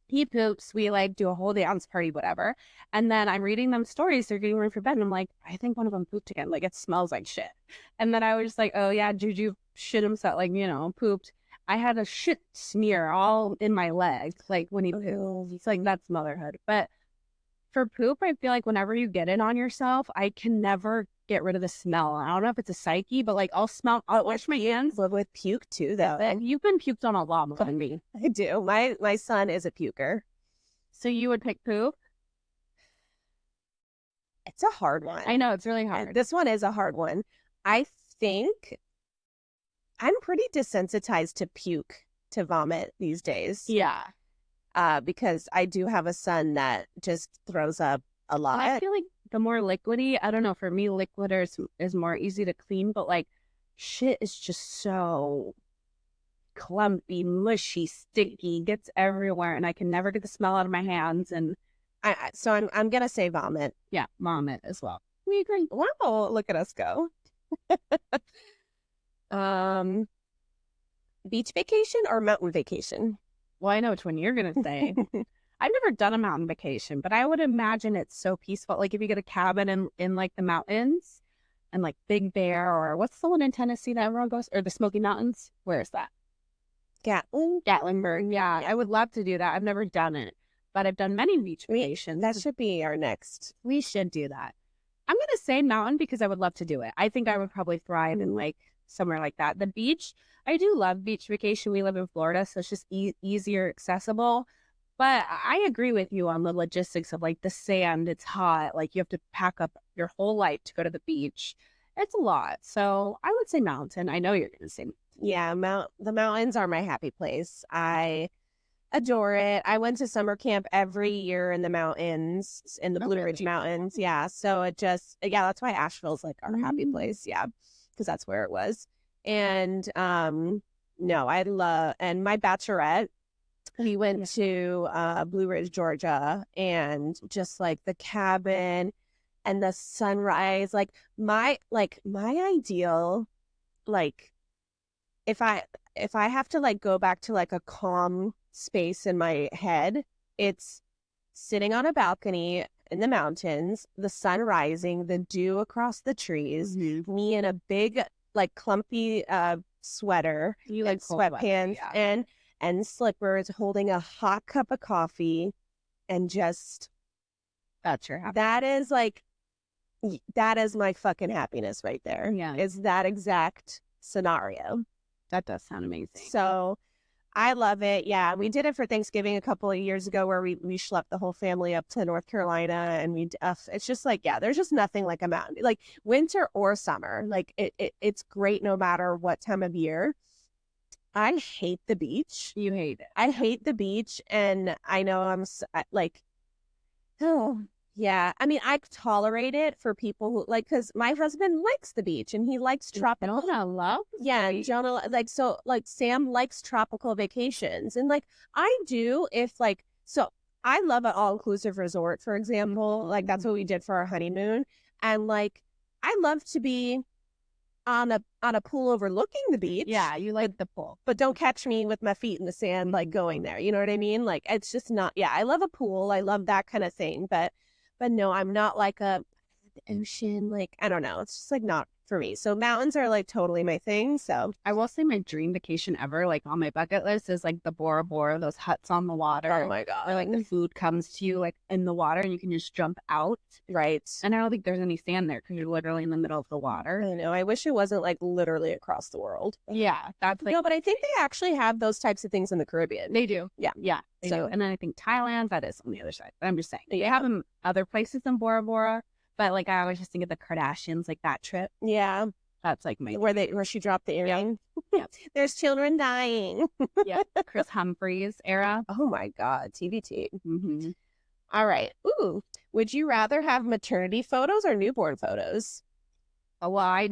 He poops, we like do a whole dance party, whatever. And then I'm reading them stories, they're getting ready for bed, and I'm like, I think one of them pooped again. Like it smells like shit. And then I was just like, oh yeah, Juju shit himself, like, pooped. I had a shit smear all in my leg, like when he pooped. It's like, that's motherhood. But for poop, I feel like whenever you get it on yourself, I can never get rid of the smell. I don't know if it's a psyche, but like I'll wash my hands. Live with puke too, though. And you've been puked on a lot more than me. I do. My son is a puker. So you would pick poop? It's a hard one. I know, it's really hard. This one is a hard one. I think I'm pretty desensitized to vomit these days. Yeah. Because I do have a son that just throws up a lot. I feel like the more liquidy, I don't know, for me, liquid is more easy to clean, but like shit is just so clumpy, mushy, sticky, gets everywhere, and I can never get the smell out of my hands. And so I'm gonna say vomit. Yeah, vomit as well. We agree. Wow, look at us go. Beach vacation or mountain vacation? Well, I know which one you're gonna say. I've never done a mountain vacation, but I would imagine it's so peaceful. Like if you get a cabin in like the mountains and like Big Bear, or what's the one in Tennessee that everyone goes, or the Smoky Mountains? Where is that? Gatlinburg. Yeah, I would love to do that. I've never done it, but I've done many beach vacations. That should be our next. We should do that. I'm going to say mountain because I would love to do it. I think I would probably thrive in like somewhere like that. The beach, I do love beach vacation. We live in Florida, so it's just easier accessible. But I agree with you on the logistics of like the sand. It's hot. Like you have to pack up your whole life to go to the beach. It's a lot. So I would say mountain. I know you're going to say. Yeah, the mountains are my happy place. I adore it. I went to summer camp every year in the mountains, in the Blue Ridge Mountains. Yeah. So that's why Asheville's like our happy place. Yeah. Because that's where it was. And no, and my bachelorette, we went to Blue Ridge, Georgia, and just like the cabin and the sunrise, like my ideal, like if I have to like go back to like a calm space in my head, it's sitting on a balcony in the mountains, the sun rising, the dew across the trees, me in a big like clumpy sweater, you like sweatpants, and slippers, holding a hot cup of coffee, and just that's your happiness. That is my fucking happiness right there. Yeah, is that exact scenario. That does sound amazing. So I love it. Yeah, we did it for Thanksgiving a couple of years ago, where we schlepped the whole family up to North Carolina, and it's just like, yeah, there's just nothing like a mountain, like winter or summer. Like it's great no matter what time of year. I hate the beach. You hate it. I hate the beach, and I know I'm like, oh. Yeah, I mean, I tolerate it for people who like, because my husband likes the beach and he likes tropical. Jonah loves. Yeah, Jonah like Sam likes tropical vacations, and like I do. If like, so I love an all-inclusive resort, for example. Like that's what we did for our honeymoon, and like I love to be on a pool overlooking the beach. Yeah, you like the pool, but don't catch me with my feet in the sand like going there. You know what I mean? Like it's just not. Yeah, I love a pool. I love that kind of thing, but no, I'm not like a ocean. Like, I don't know. It's just like not for me. So mountains are like totally my thing. So I will say my dream vacation ever, like on my bucket list, is like the Bora Bora, those huts on the water. Oh my God. Where like the food comes to you like in the water and you can just jump out. Right. And I don't think there's any sand there because you're literally in the middle of the water. I know. I wish it wasn't like literally across the world. Yeah. That's like, no, but I think they actually have those types of things in the Caribbean. They do. Yeah. Yeah. So, and then I think Thailand, that is on the other side. But I'm just saying. They have them other places than Bora Bora. But like I always just think of the Kardashians, like that trip. Yeah. That's like my where she dropped the earring. Yeah. There's children dying. Yeah. Chris Humphries era. Oh my God. TBT. Mm-hmm. All right. Ooh. Would you rather have maternity photos or newborn photos? Oh, well,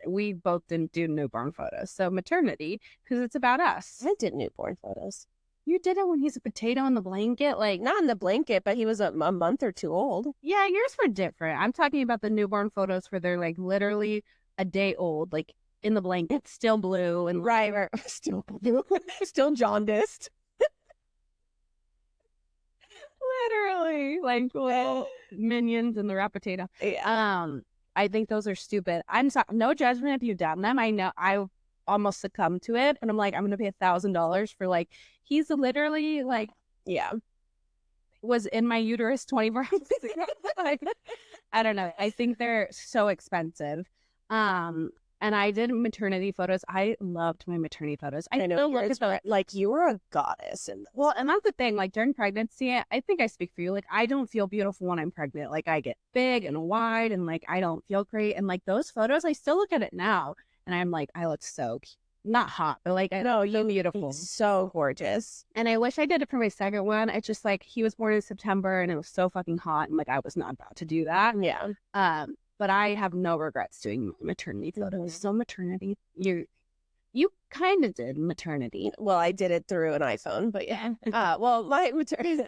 we both didn't do newborn photos. So maternity, because it's about us. I did newborn photos. You did it when he's a potato in the blanket? Like, not in the blanket, but he was a month or two old. Yeah, yours were different. I'm talking about the newborn photos where they're like literally a day old, like in the blanket, still blue. And right. Still blue. Still jaundiced. Literally, like little minions in the rat potato. Yeah. I think those are stupid. I'm sorry, no judgment if you've done them. I know I almost succumbed to it, and I'm like, I'm gonna pay $1,000 for like, he's literally like, yeah, was in my uterus 24 hours ago. Like, I don't know. I think they're so expensive. And I did maternity photos. I loved my maternity photos. I know, still look at them like you were a goddess. Well, and that's the thing. Like during pregnancy, I think I speak for you. Like I don't feel beautiful when I'm pregnant. Like I get big and wide, and like I don't feel great. And like those photos, I still look at it now, and I'm like, I look so not hot, but like no, you're beautiful, so gorgeous. And I wish I did it for my second one. It's just like he was born in September, and it was so fucking hot, and like I was not about to do that. Yeah. But I have no regrets doing maternity photos. So maternity, you kind of did maternity. Well, I did it through an iPhone, but yeah. Well, my maternity,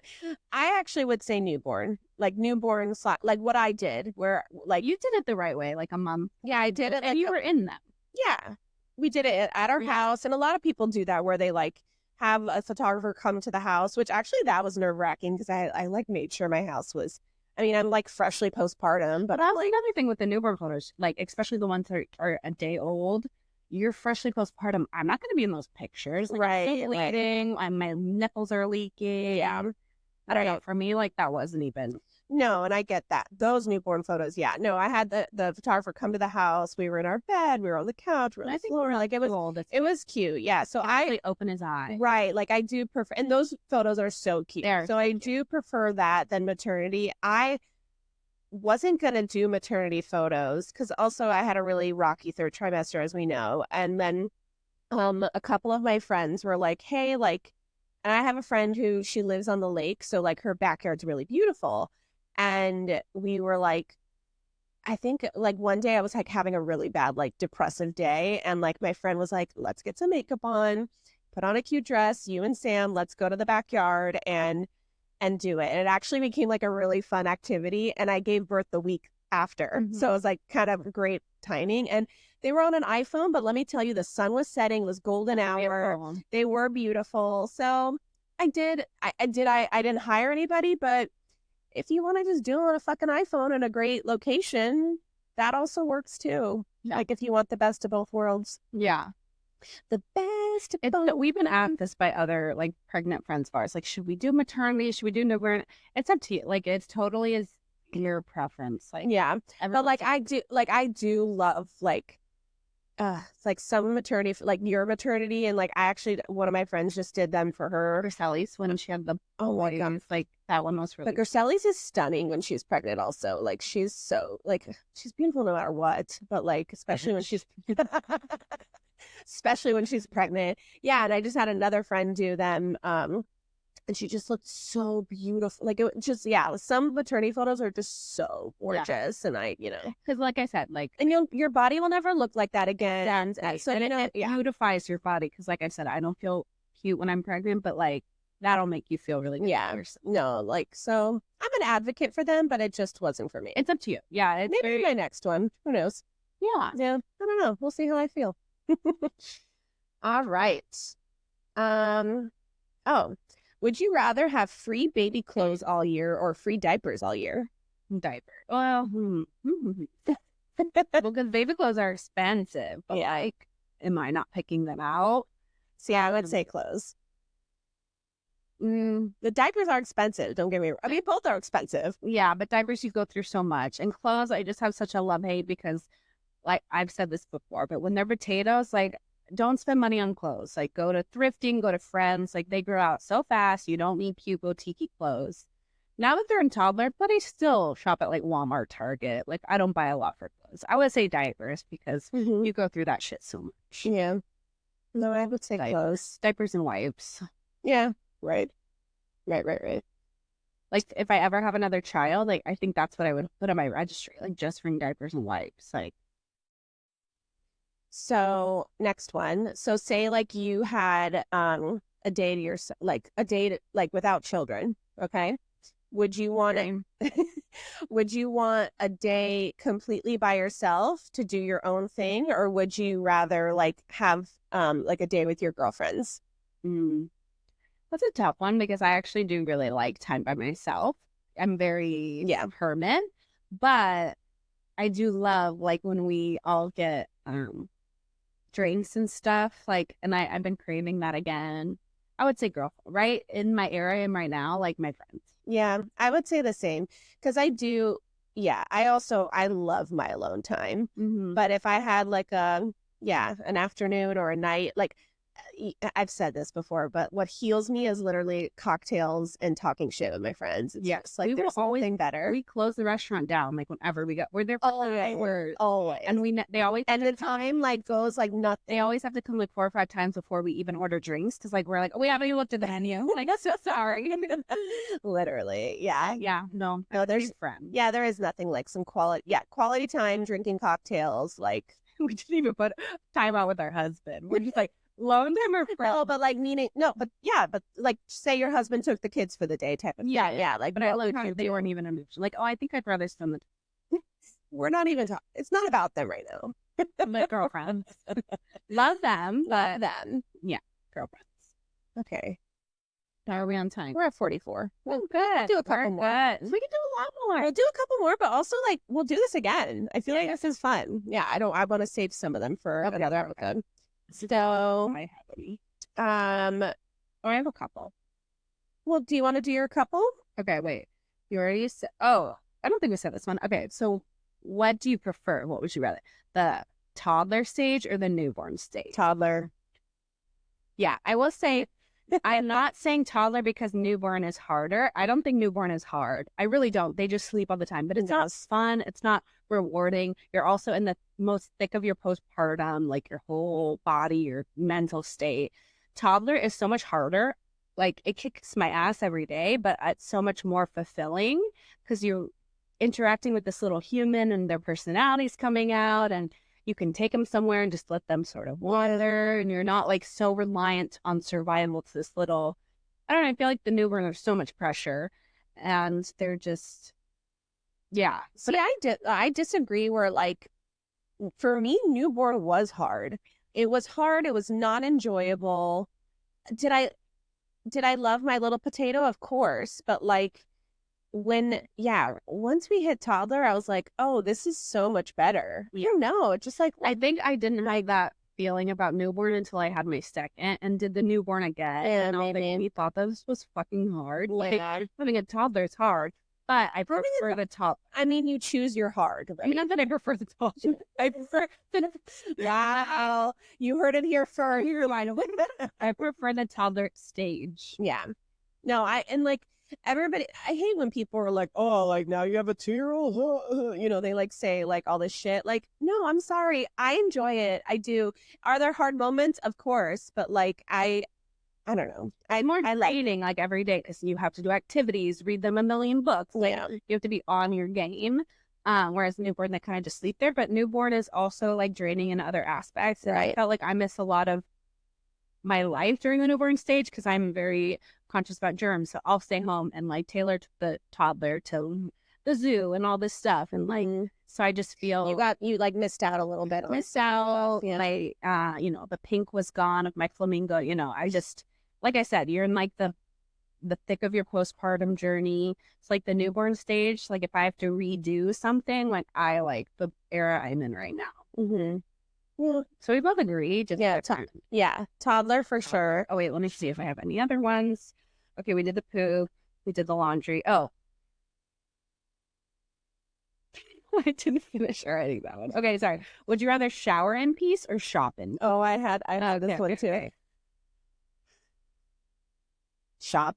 I actually would say newborn, like what I did, where like you did it the right way, like a mom. Yeah, I did it, and you were in them. Yeah, we did it at our house, and a lot of people do that where they like have a photographer come to the house, which actually that was nerve-wracking because I like made sure my house was, I mean, I'm like freshly postpartum, but that's like another thing with the newborn photos, like especially the ones that are a day old. You're freshly postpartum. I'm not going to be in those pictures. Like, right, I'm bleeding. My nipples are leaking. Yeah. I don't know. For me, like that wasn't even. No, and I get that. Those newborn photos, yeah. No, I had the photographer come to the house. We were in our bed. We were on the couch. We were on the floor. Like it was cute. Yeah. So I open his eye. Right. Like I do prefer, and those photos are so cute. So I do prefer that than maternity. I wasn't going to do maternity photos because also I had a really rocky third trimester, as we know. And then a couple of my friends were like, hey, like, and I have a friend who she lives on the lake. So like her backyard's really beautiful. And we were like, I think like one day I was like having a really bad, like depressive day. And like my friend was like, let's get some makeup on, put on a cute dress, you and Sam, let's go to the backyard and do it. And it actually became like a really fun activity. And I gave birth the week after. So it was like kind of great timing. And they were on an iPhone, but let me tell you, the sun was setting, it was golden hour. They were beautiful. So I didn't hire anybody, but if you want to just do it on a fucking iPhone in a great location, that also works too. Yeah. Like if you want the best of both worlds. Yeah. The best of both. We've been asked this by other like pregnant friends of ours. Like, should we do maternity? Should we do newborn? It's up to you. Like, it's totally is your preference. Like, yeah. But like I do love like it's like some maternity, like your maternity, and like I actually, one of my friends just did them for her. Griselli's when she had the my God, like that one was really. But Griselli's is stunning when she's pregnant. Also, like she's so like she's beautiful no matter what. But like especially when she's especially when she's pregnant. Yeah, and I just had another friend do them. And she just looked so beautiful. Like it just, yeah, some maternity photos are just so gorgeous. Yeah. And because like I said, like, and your body will never look like that again. So it beautifies your body. Because like I said, I don't feel cute when I'm pregnant, but like that'll make you feel really good. Yeah. No, like, so I'm an advocate for them, but it just wasn't for me. It's up to you. Yeah. Maybe my next one. Who knows? Yeah. Yeah. I don't know. We'll see how I feel. All right. Oh. Would you rather have free baby clothes all year or free diapers all year? Diaper. Well, because baby clothes are expensive. But like, am I not picking them out? See, I would say clothes. The diapers are expensive. Don't get me wrong. I mean, both are expensive. Yeah, but diapers, you go through so much. And clothes, I just have such a love-hate because, like, I've said this before, but when they're potatoes, like, don't spend money on clothes. Like, go to thrifting, go to friends. Like, they grow out so fast. You don't need cute boutique clothes. Now that they're in toddler, but I still shop at like Walmart, Target. Like, I don't buy a lot for clothes. I would say diapers because you go through that shit so much. Yeah. No, I would say clothes. Diapers and wipes. Yeah. Right. Right. Like, if I ever have another child, like, I think that's what I would put on my registry. Like, just bring diapers and wipes. Like, so next one. So say like you had a day to yourself, like a day without children. Okay. Would you want a day completely by yourself to do your own thing, or would you rather like have like a day with your girlfriends? That's a tough one because I actually do really like time by myself. I'm very hermit, but I do love like when we all get drinks and stuff, like, and I've been craving that again. I would say girlfriend, right? In my area and right now, like my friends. Yeah, I would say the same because I do. Yeah, I love my alone time. But if I had like an afternoon or a night, like I've said this before, but what heals me is literally cocktails and talking shit with my friends. It's just like there's something better. We close the restaurant down like whenever we're there for hours. Always. And they always the time like goes like nothing. They always have to come like 4 or 5 times before we even order drinks because like we're like, oh, we haven't even looked at the menu. Like, so sorry. Literally, yeah. No, there's friends. Yeah, there is nothing like some quality time drinking cocktails. Like we didn't even put time out with our husband. We're just like. Lone time or friend? No, but like meaning but like say your husband took the kids for the day type of thing. Yeah. Like, but I love they weren't even in like, oh, I think I'd rather spend the. We're not even talking. It's not about them right now. My girlfriends, love them. Yeah, girlfriends. Okay. How are we on time? We're at 44. Oh, good. We'll do a couple more. Good. We can do a lot more. We'll do a couple more, but also like we'll do this again. I feel like this is fun. Yeah, I want to save some of them for another episode. So I have any. I have a couple. Well, do you want to do your couple? Okay, wait. You already said. Oh, I don't think we said this one. Okay, so what do you prefer? What would you rather? The toddler stage or the newborn stage? Toddler. Yeah, I will say I'm not saying toddler because newborn is harder. I don't think newborn is hard. I really don't. They just sleep all the time. But it's not fun. It's not rewarding. You're also in the most thick of your postpartum, like your whole body, your mental state. Toddler is so much harder. Like, it kicks my ass every day, but it's so much more fulfilling because you're interacting with this little human and their personalities coming out, and you can take them somewhere and just let them sort of wander, and you're not like so reliant on survival to this little, I don't know, I feel like the newborn, there's so much pressure and they're just, yeah. See, I disagree where like, for me, newborn was hard. It was hard. It was not enjoyable. Did I love my little potato? Of course. But like once we hit toddler, I was like, oh, this is so much better. Yeah. It's just like, I think I didn't have that feeling about newborn until I had my second and did the newborn again. Yeah, and maybe. We thought this was fucking hard. Yeah. Like, having a toddler is hard. But I prefer the top. I mean, you choose your hard. Right? I mean, not that I prefer the toddler. I prefer wow. You heard it here first. I prefer the toddler stage. Yeah. No, everybody, I hate when people are like, oh, like now you have a 2-year-old. They like say like all this shit. Like, no, I'm sorry. I enjoy it. I do. Are there hard moments? Of course. But like, I don't know. I'm more training like every day because you have to do activities, read them a million books. Yeah. You have to be on your game. Whereas newborn, they kind of just sleep there. But newborn is also like draining in other aspects. And I felt like I miss a lot of my life during the newborn stage because I'm very conscious about germs. So I'll stay home and like Taylor took the toddler to the zoo and all this stuff. And like, so I just feel you like missed out a little bit. Missed out. Yeah. My, the pink was gone of my flamingo. I just, like I said, you're in like the thick of your postpartum journey. It's like the newborn stage. Like if I have to redo something, like I like the era I'm in right now. Mm-hmm. Well, so we both agree. Toddler for sure. Oh, wait, let me see if I have any other ones. Okay, we did the poo. We did the laundry. Oh. I didn't finish writing that one. Okay, sorry. Would you rather shower in peace or shop in? Oh, I had this one too. Okay. Shop.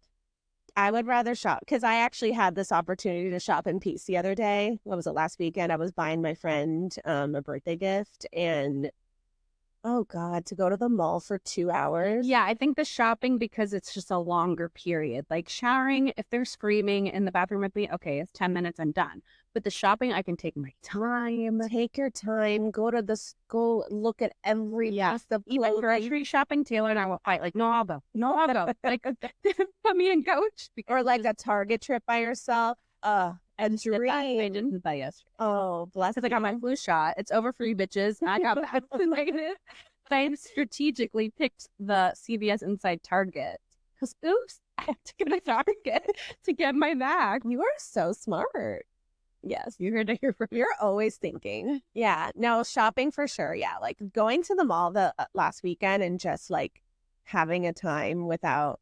I would rather shop because I actually had this opportunity to shop in peace the other day. What was it, last weekend? I was buying my friend a birthday gift, and oh God, to go to the mall for 2 hours. Yeah, I think the shopping, because it's just a longer period. Like showering, if they're screaming in the bathroom with me, okay, it's 10 minutes, I'm done. But the shopping, I can take my time. Take your time. Go look at every piece of even grocery shopping. Taylor and I will fight. Like, no, I'll go. Like, put me in coach. Or like a Target trip by yourself. A dream. I didn't buy yesterday. Oh, bless. Because I got my flu shot. It's over for you bitches. I got vaccinated. I strategically picked the CVS inside Target. Because, oops, I have to go to Target to get my bag. You are so smart. Yes. You heard it here from You're always thinking. Yeah. No, shopping for sure. Yeah. Like going to the mall the last weekend and just like having a time without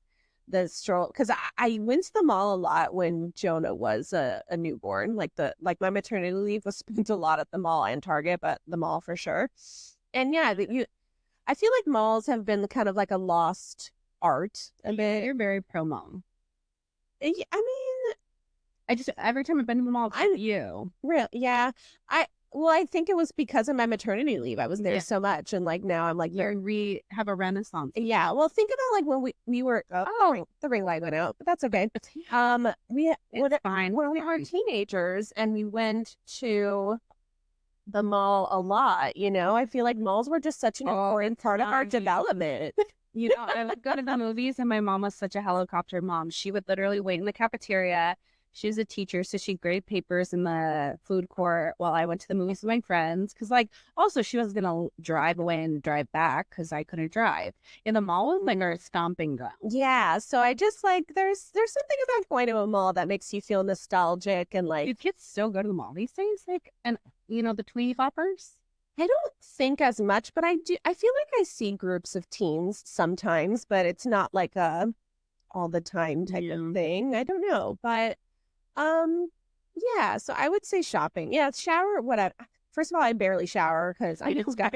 the stroll. Because I went to the mall a lot when Jonah was a newborn. Like my maternity leave was spent a lot at the mall and Target, but the mall for sure. And yeah, I feel like malls have been kind of like a lost art a bit. You're very pro mom. I mean, I just, every time I've been to the mall, it's you. Real, yeah. I think it was because of my maternity leave. I was there so much, and like now I'm like, we have a renaissance. Yeah. Well, think about like when we were. The ring light went out, but that's okay. It's fine. When we were teenagers, and we went to the mall a lot. I feel like malls were just such an important part of our development. I would go to the movies, and my mom was such a helicopter mom. She would literally wait in the cafeteria She's a teacher, so she graded papers in the food court while I went to the movies with my friends. Because, like, also she was going to drive away and drive back because I couldn't drive. In the mall was like our stomping ground. Yeah. So I just like, there's something about going to a mall that makes you feel nostalgic and like. Do kids still go to the mall these days? Like, and, you know, the tweety floppers? I don't think as much, but I do. I feel like I see groups of teens sometimes, but it's not like a all the time type of thing. I don't know, but yeah. So I would say shopping. Yeah, shower. Whatever. First of all, I barely shower because I just got.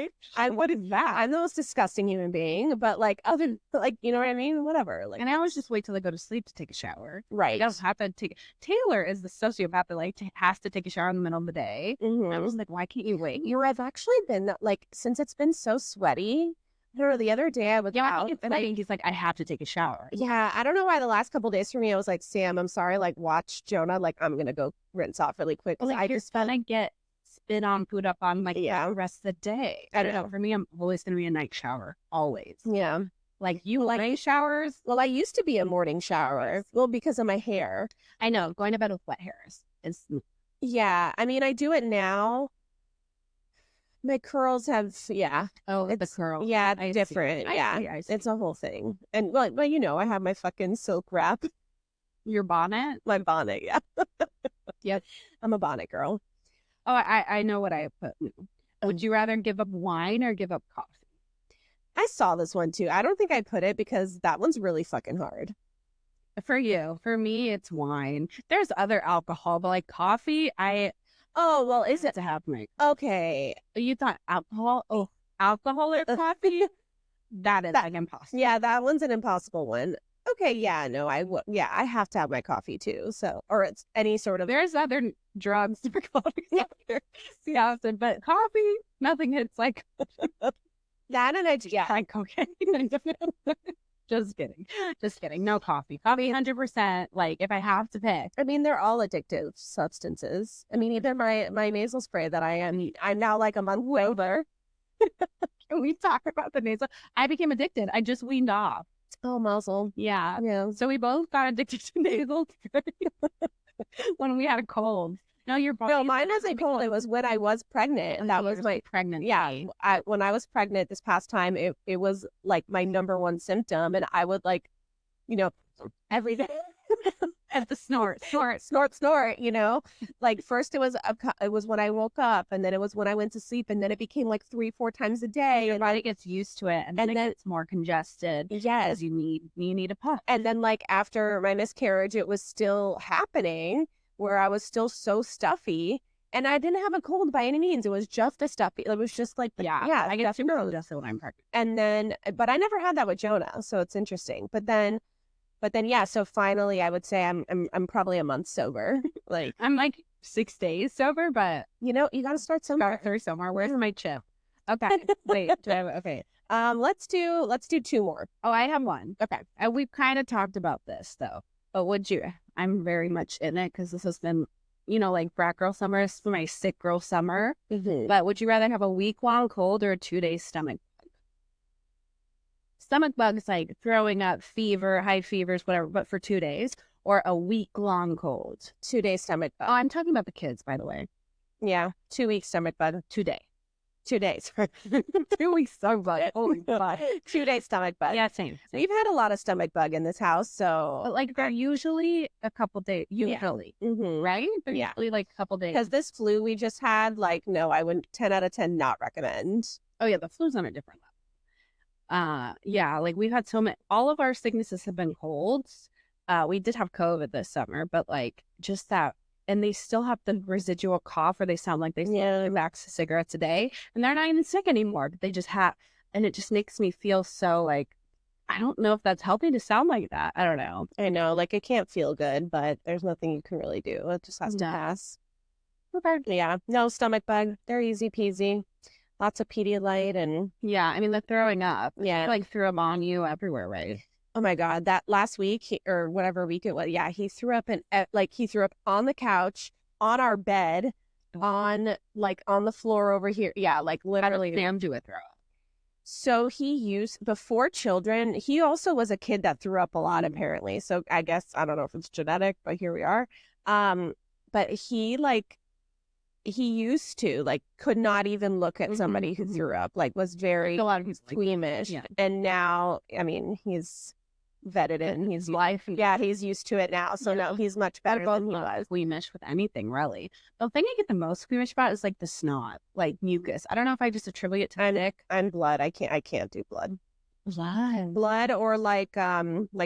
What is that? I'm the most disgusting human being. But like other, like you know what I mean. Whatever. Like, and I always just wait till I go to sleep to take a shower. Right. You don't have to take. Taylor is the sociopath that like has to take a shower in the middle of the day. Mm-hmm. I was like, why can't you wait? I've actually been like since it's been so sweaty. I don't know. The other day I was out, and he's like, I have to take a shower. Yeah, I don't know why the last couple of days for me, I was like, Sam, I'm sorry. Like, watch Jonah. Like, I'm gonna go rinse off really quick. Well, like, I just felt like get spit on, food up on, like the rest of the day. I don't know. For me, I'm always gonna be a night shower. Always. Yeah. Like you like night showers? Well, I used to be a morning shower. Well, because of my hair. I know. Going to bed with wet hairs is. Yeah, I mean, I do it now. My curls have, Oh, it's the curls. Yeah, it's different. I see. It's a whole thing. And well, you know, I have my fucking silk wrap. Your bonnet? My bonnet, yeah. Yep. I'm a bonnet girl. Oh, I know what I put. Would you rather give up wine or give up coffee? I saw this one too. I don't think I put it because that one's really fucking hard. For you. For me, it's wine. There's other alcohol, but like coffee, Oh, well, is it to have my okay? You thought alcohol? Oh, alcohol or coffee? That is like impossible. Yeah, that one's an impossible one. Okay, yeah, no, I would. Yeah, I have to have my coffee too. So, or it's any sort of. There's other drugs for coffee. Yeah, but coffee, nothing hits like that, and like cocaine. Just kidding. No coffee. Coffee, 100%. Like, if I have to pick. I mean, they're all addictive substances. I mean, even my nasal spray that I'm now like a month sober. Can we talk about the nasal? I became addicted. I just weaned off. Oh, muzzle. Yeah. Yeah. So we both got addicted to nasal spray when we had a cold. No, your body. No, mine wasn't cold. It was when I was pregnant. And that was my pregnant. Yeah. When I was pregnant this past time, it was like my number one symptom. And I would like, you know, every day. At the snort, you know, like first it was when I woke up, and then it was when I went to sleep, and then it became like 3-4 times a day. Your body gets used to it, and then it's more congested. Yes, you need a puff. And then like after my miscarriage, it was still happening where I was still so stuffy, and I didn't have a cold by any means. It was just a stuffy. It was just like I get super congested when I'm pregnant. And then, but I never had that with Jonah, so it's interesting. But then, yeah. So finally, I would say I'm probably a month sober. Like I'm like 6 days sober, but you know, you got to start somewhere. Where's my chip? Okay, wait. Okay. Let's do 2 more. Oh, I have one. Okay. We've kind of talked about this though. But would you? I'm very much in it because this has been, you know, like brat girl summer. It's my sick girl summer. Mm-hmm. But would you rather have a week-long cold or a 2-day stomach bug? Stomach bug is like throwing up, fever, high fevers, whatever, but for 2 days, or a week-long cold. 2-day stomach bug. Oh, I'm talking about the kids, by the way. Yeah, 2 weeks stomach bug. 2 days. 2 days. 2 weeks stomach bug. Holy fuck. 2 days stomach bug. Yeah, same. We've had a lot of stomach bug in this house, so. But like they're usually a couple days, usually, right? They're usually like a couple days. Because this flu we just had, like, no, I wouldn't. 10 out of 10 not recommend. Oh yeah, the flu's on a different level. Yeah, like we've had so many. All of our sicknesses have been colds. We did have COVID this summer, but like just that. And they still have the residual cough, or they sound like they smoke max cigarettes a day, and they're not even sick anymore. But they just have, and it just makes me feel so like, I don't know if that's healthy to sound like that. I don't know. I know, like it can't feel good, but there's nothing you can really do. It just has to pass. Okay. Yeah, no stomach bug. They're easy peasy. Lots of Pedialyte and I mean, they're throwing up. Yeah, like threw them on you everywhere, right? Oh my God, that last week or whatever week it was, he threw up he threw up on the couch, on our bed, on the floor over here. Yeah, like literally. How did Sam do a throw up? So he used, before children, he also was a kid that threw up a lot, apparently. So I guess, I don't know if it's genetic, but here we are. But he used to, like, could not even look at somebody who threw up, like, was very squeamish. Yeah. And now, I mean, he's vetted it and he's he's used to it now. So no, he's much better than he was. Squeamish with anything, really. The thing I get the most squeamish about is like the snot, like mucus. I don't know if I just attribute it to Nick. And blood. I can't do blood. Blood or like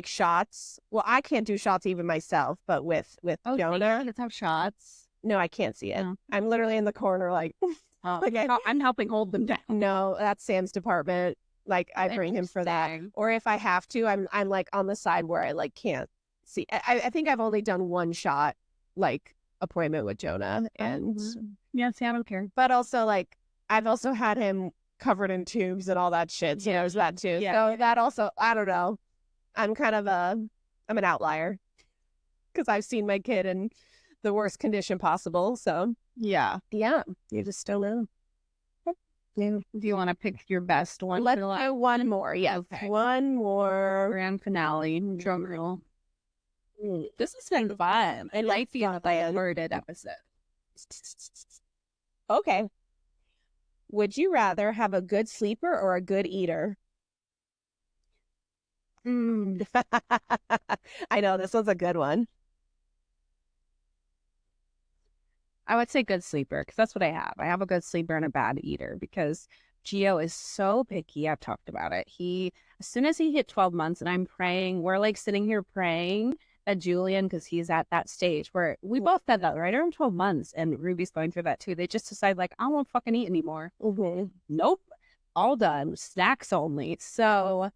shots. Well, I can't do shots even myself, but with Jonah, let's have shots. No, I can't see it. No. I'm literally in the corner, like, like I'm helping hold them down. No, that's Sam's department. Like, I bring him for that. Or if I have to, I'm like on the side where I like can't see. I think I've only done one shot like appointment with Jonah, and yeah, see, I don't care. But also, like, I've also had him covered in tubes and all that shit. So there's that too. Yeah. So that also, I don't know. I'm kind of I'm an outlier because I've seen my kid in the worst condition possible. So yeah, you just don't know. Yeah. Do you want to pick your best one? Let's do one more. Yeah, okay. One more grand finale. Drum roll. This has been fun. I like the lighthearted episode. Okay. Would you rather have a good sleeper or a good eater? I know, this one's a good one. I would say good sleeper, because that's what I have. I have a good sleeper and a bad eater, because Gio is so picky. I've talked about it. As soon as he hit 12 months, and I'm praying, we're like sitting here praying that Julian, because he's at that stage where we both said that, right? Around 12 months, and Ruby's going through that too. They just decide, like, I won't fucking eat anymore. Nope. All done. Snacks only. So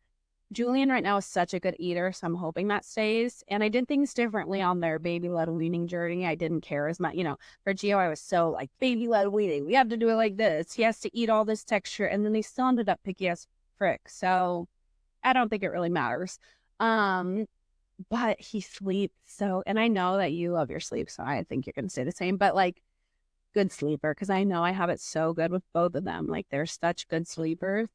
Julian right now is such a good eater, so I'm hoping that stays. And I did things differently on their baby-led weaning journey. I didn't care as much. For Gio, I was so like, baby-led weaning. We have to do it like this. He has to eat all this texture. And then they still ended up picky as frick. So I don't think it really matters. But he sleeps so, and I know that you love your sleep, so I think you're going to say the same. But like, good sleeper, because I know I have it so good with both of them. Like, they're such good sleepers.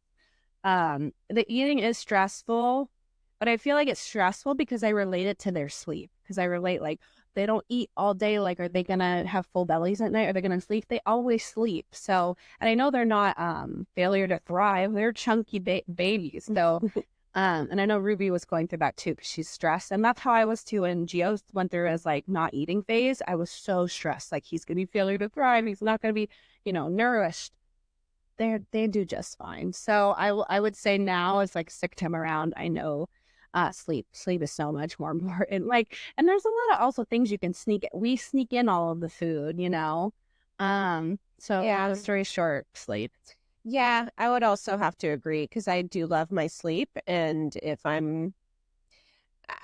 The eating is stressful, but I feel like it's stressful because I relate it to their sleep. Because I relate, like, they don't eat all day. Like, are they gonna have full bellies at night? Are they gonna sleep? They always sleep. So, and I know they're not failure to thrive. They're chunky babies. So, and I know Ruby was going through that too because she's stressed, and that's how I was too. And Gio went through as like not eating phase. I was so stressed. Like, he's gonna be failure to thrive. He's not gonna be, nourished. They do just fine. So I would say now is like stick to him around. I know sleep is so much more important. Like, and there's a lot of also things you can we sneak in all of the food, So yeah, story short, sleep. Yeah, I would also have to agree because I do love my sleep. And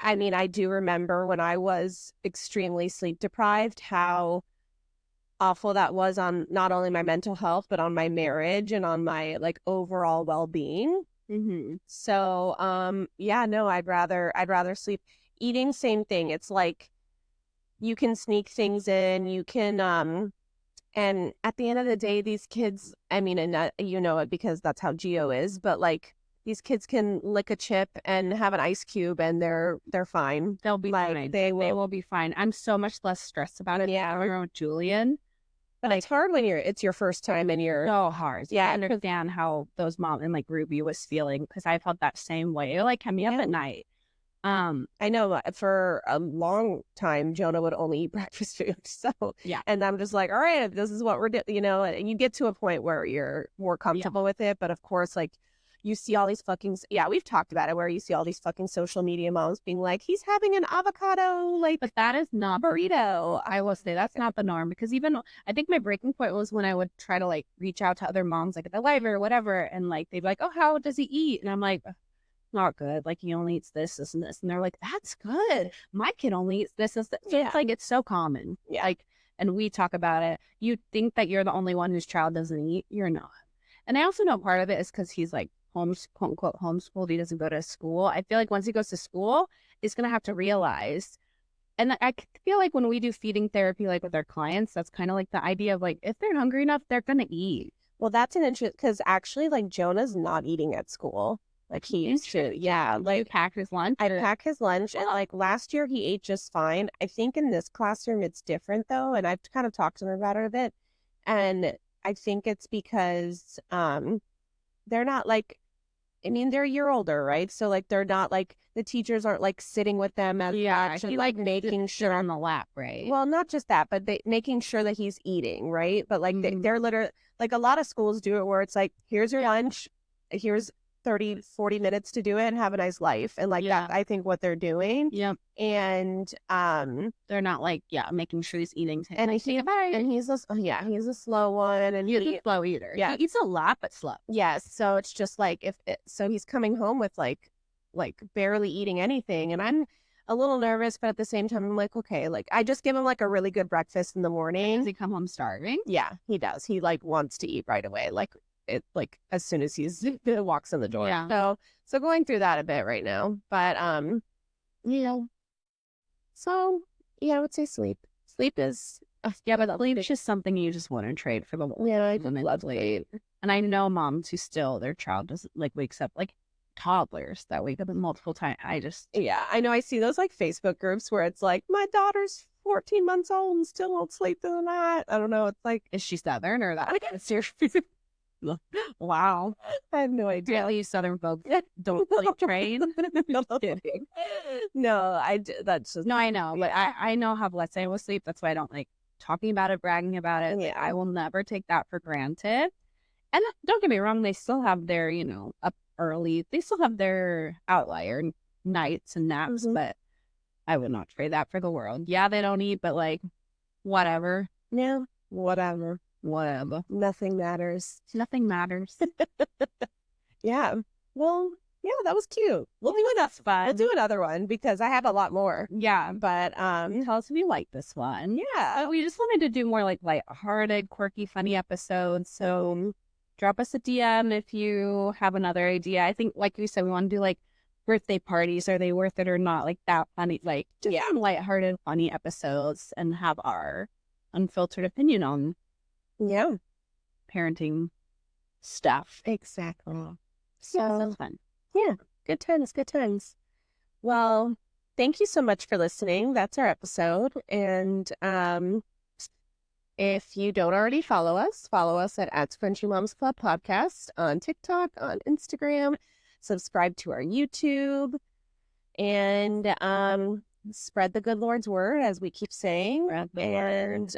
I do remember when I was extremely sleep deprived, how awful that was on not only my mental health, but on my marriage and on my like overall well-being. So, I'd rather sleep. Eating, same thing. It's like you can sneak things in, you can, and at the end of the day, these kids, and you know it because that's how Gio is, but like these kids can lick a chip and have an ice cube and they're fine. They'll be fine. They will be fine. I'm so much less stressed about it. Yeah. Around with Julian. But it's hard when it's your first time and you're so hard. Yeah, I understand how those mom and like Ruby was feeling because I felt that same way. Like, kept me up at night. I know for a long time Jonah would only eat breakfast food. So yeah, and I'm just like, all right, this is what we're doing, and you get to a point where you're more comfortable with it. But of course, like, you see all these we've talked about it, where you see all these fucking social media moms being like, he's having an avocado, like, but that is not burrito. I will say that's not the norm, because even I think my breaking point was when I would try to like reach out to other moms like at the library or whatever, and like they'd be like, oh, how does he eat? And I'm like, not good. Like, he only eats this and this, and they're like, that's good. My kid only eats this and this. So it's like, it's so common. Yeah. Like, and we talk about it. You think that you're the only one whose child doesn't eat. You're not. And I also know part of it is because he's like quote unquote homeschooled. He doesn't go to school. I feel like once he goes to school, he's gonna have to realize. And I feel like when we do feeding therapy, like with our clients, that's kind of like the idea of like, if they're hungry enough, they're gonna eat. Well, that's an interest because actually, like Jonah's not eating at school. Like he used to, yeah. Like you pack his lunch. I pack his lunch, and like last year he ate just fine. I think in this classroom it's different though, and I've kind of talked to him about it a bit, and I think it's because they're not like, I mean, they're a year older, right? So like they're not like the teachers aren't like sitting with them as much and like making sure on the lap, right? well, not just that, but they making sure that he's eating, right? But like they're literally like a lot of schools do it where it's like, here's your lunch, here's 30, 40 minutes to do it and have a nice life. And like that, I think what they're doing. Yep. And they're not like, making sure he's eating. And he's a slow one, and he's a slow eater. Yeah. He eats a lot, but slow. Yes. So it's just like so he's coming home with like barely eating anything. And I'm a little nervous, but at the same time, I'm like, okay, like I just give him like a really good breakfast in the morning. Does he come home starving? Yeah, he does. He like wants to eat right away. Like as soon as he walks in the door. Yeah. So going through that a bit right now, but so yeah, I would say sleep. Sleep is but sleep's just something you just want to trade for the world. Yeah, I love sleep. And I know moms who still their child doesn't like wakes up like toddlers that wake up multiple times. I know I see those like Facebook groups where it's like my daughter's 14 months old and still won't sleep through the night. I don't know. It's like, is she Southern or that? Seriously. Wow. I have no idea. Really, Southern folks don't sleep train. No, that's just... No, I know. But I know how blessed I am with sleep. That's why I don't like talking about it, bragging about it. Yeah. I will never take that for granted. And don't get me wrong, they still have their, up early. They still have their outlier nights and naps, but I would not trade that for the world. Yeah, they don't eat, but like, whatever. Yeah, whatever. Nothing matters. Nothing matters. Yeah. Well, yeah, that was cute. We'll do another one because I have a lot more. Yeah. But tell us if you like this one. Yeah. We just wanted to do more like lighthearted, quirky, funny episodes. So drop us a DM if you have another idea. I think, like we said, we want to do like birthday parties. Are they worth it or not? Like that funny, like just some lighthearted, funny episodes and have our unfiltered opinion on parenting stuff. Exactly. So that's fun. Yeah. Good times. Well, thank you so much for listening. That's our episode. And if you don't already follow us at Crunchy Moms Club Podcast on TikTok, on Instagram. Subscribe to our YouTube. And spread the good Lord's word, as we keep saying. And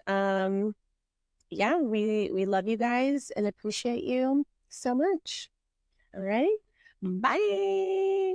we love you guys and appreciate you so much. All right. Bye.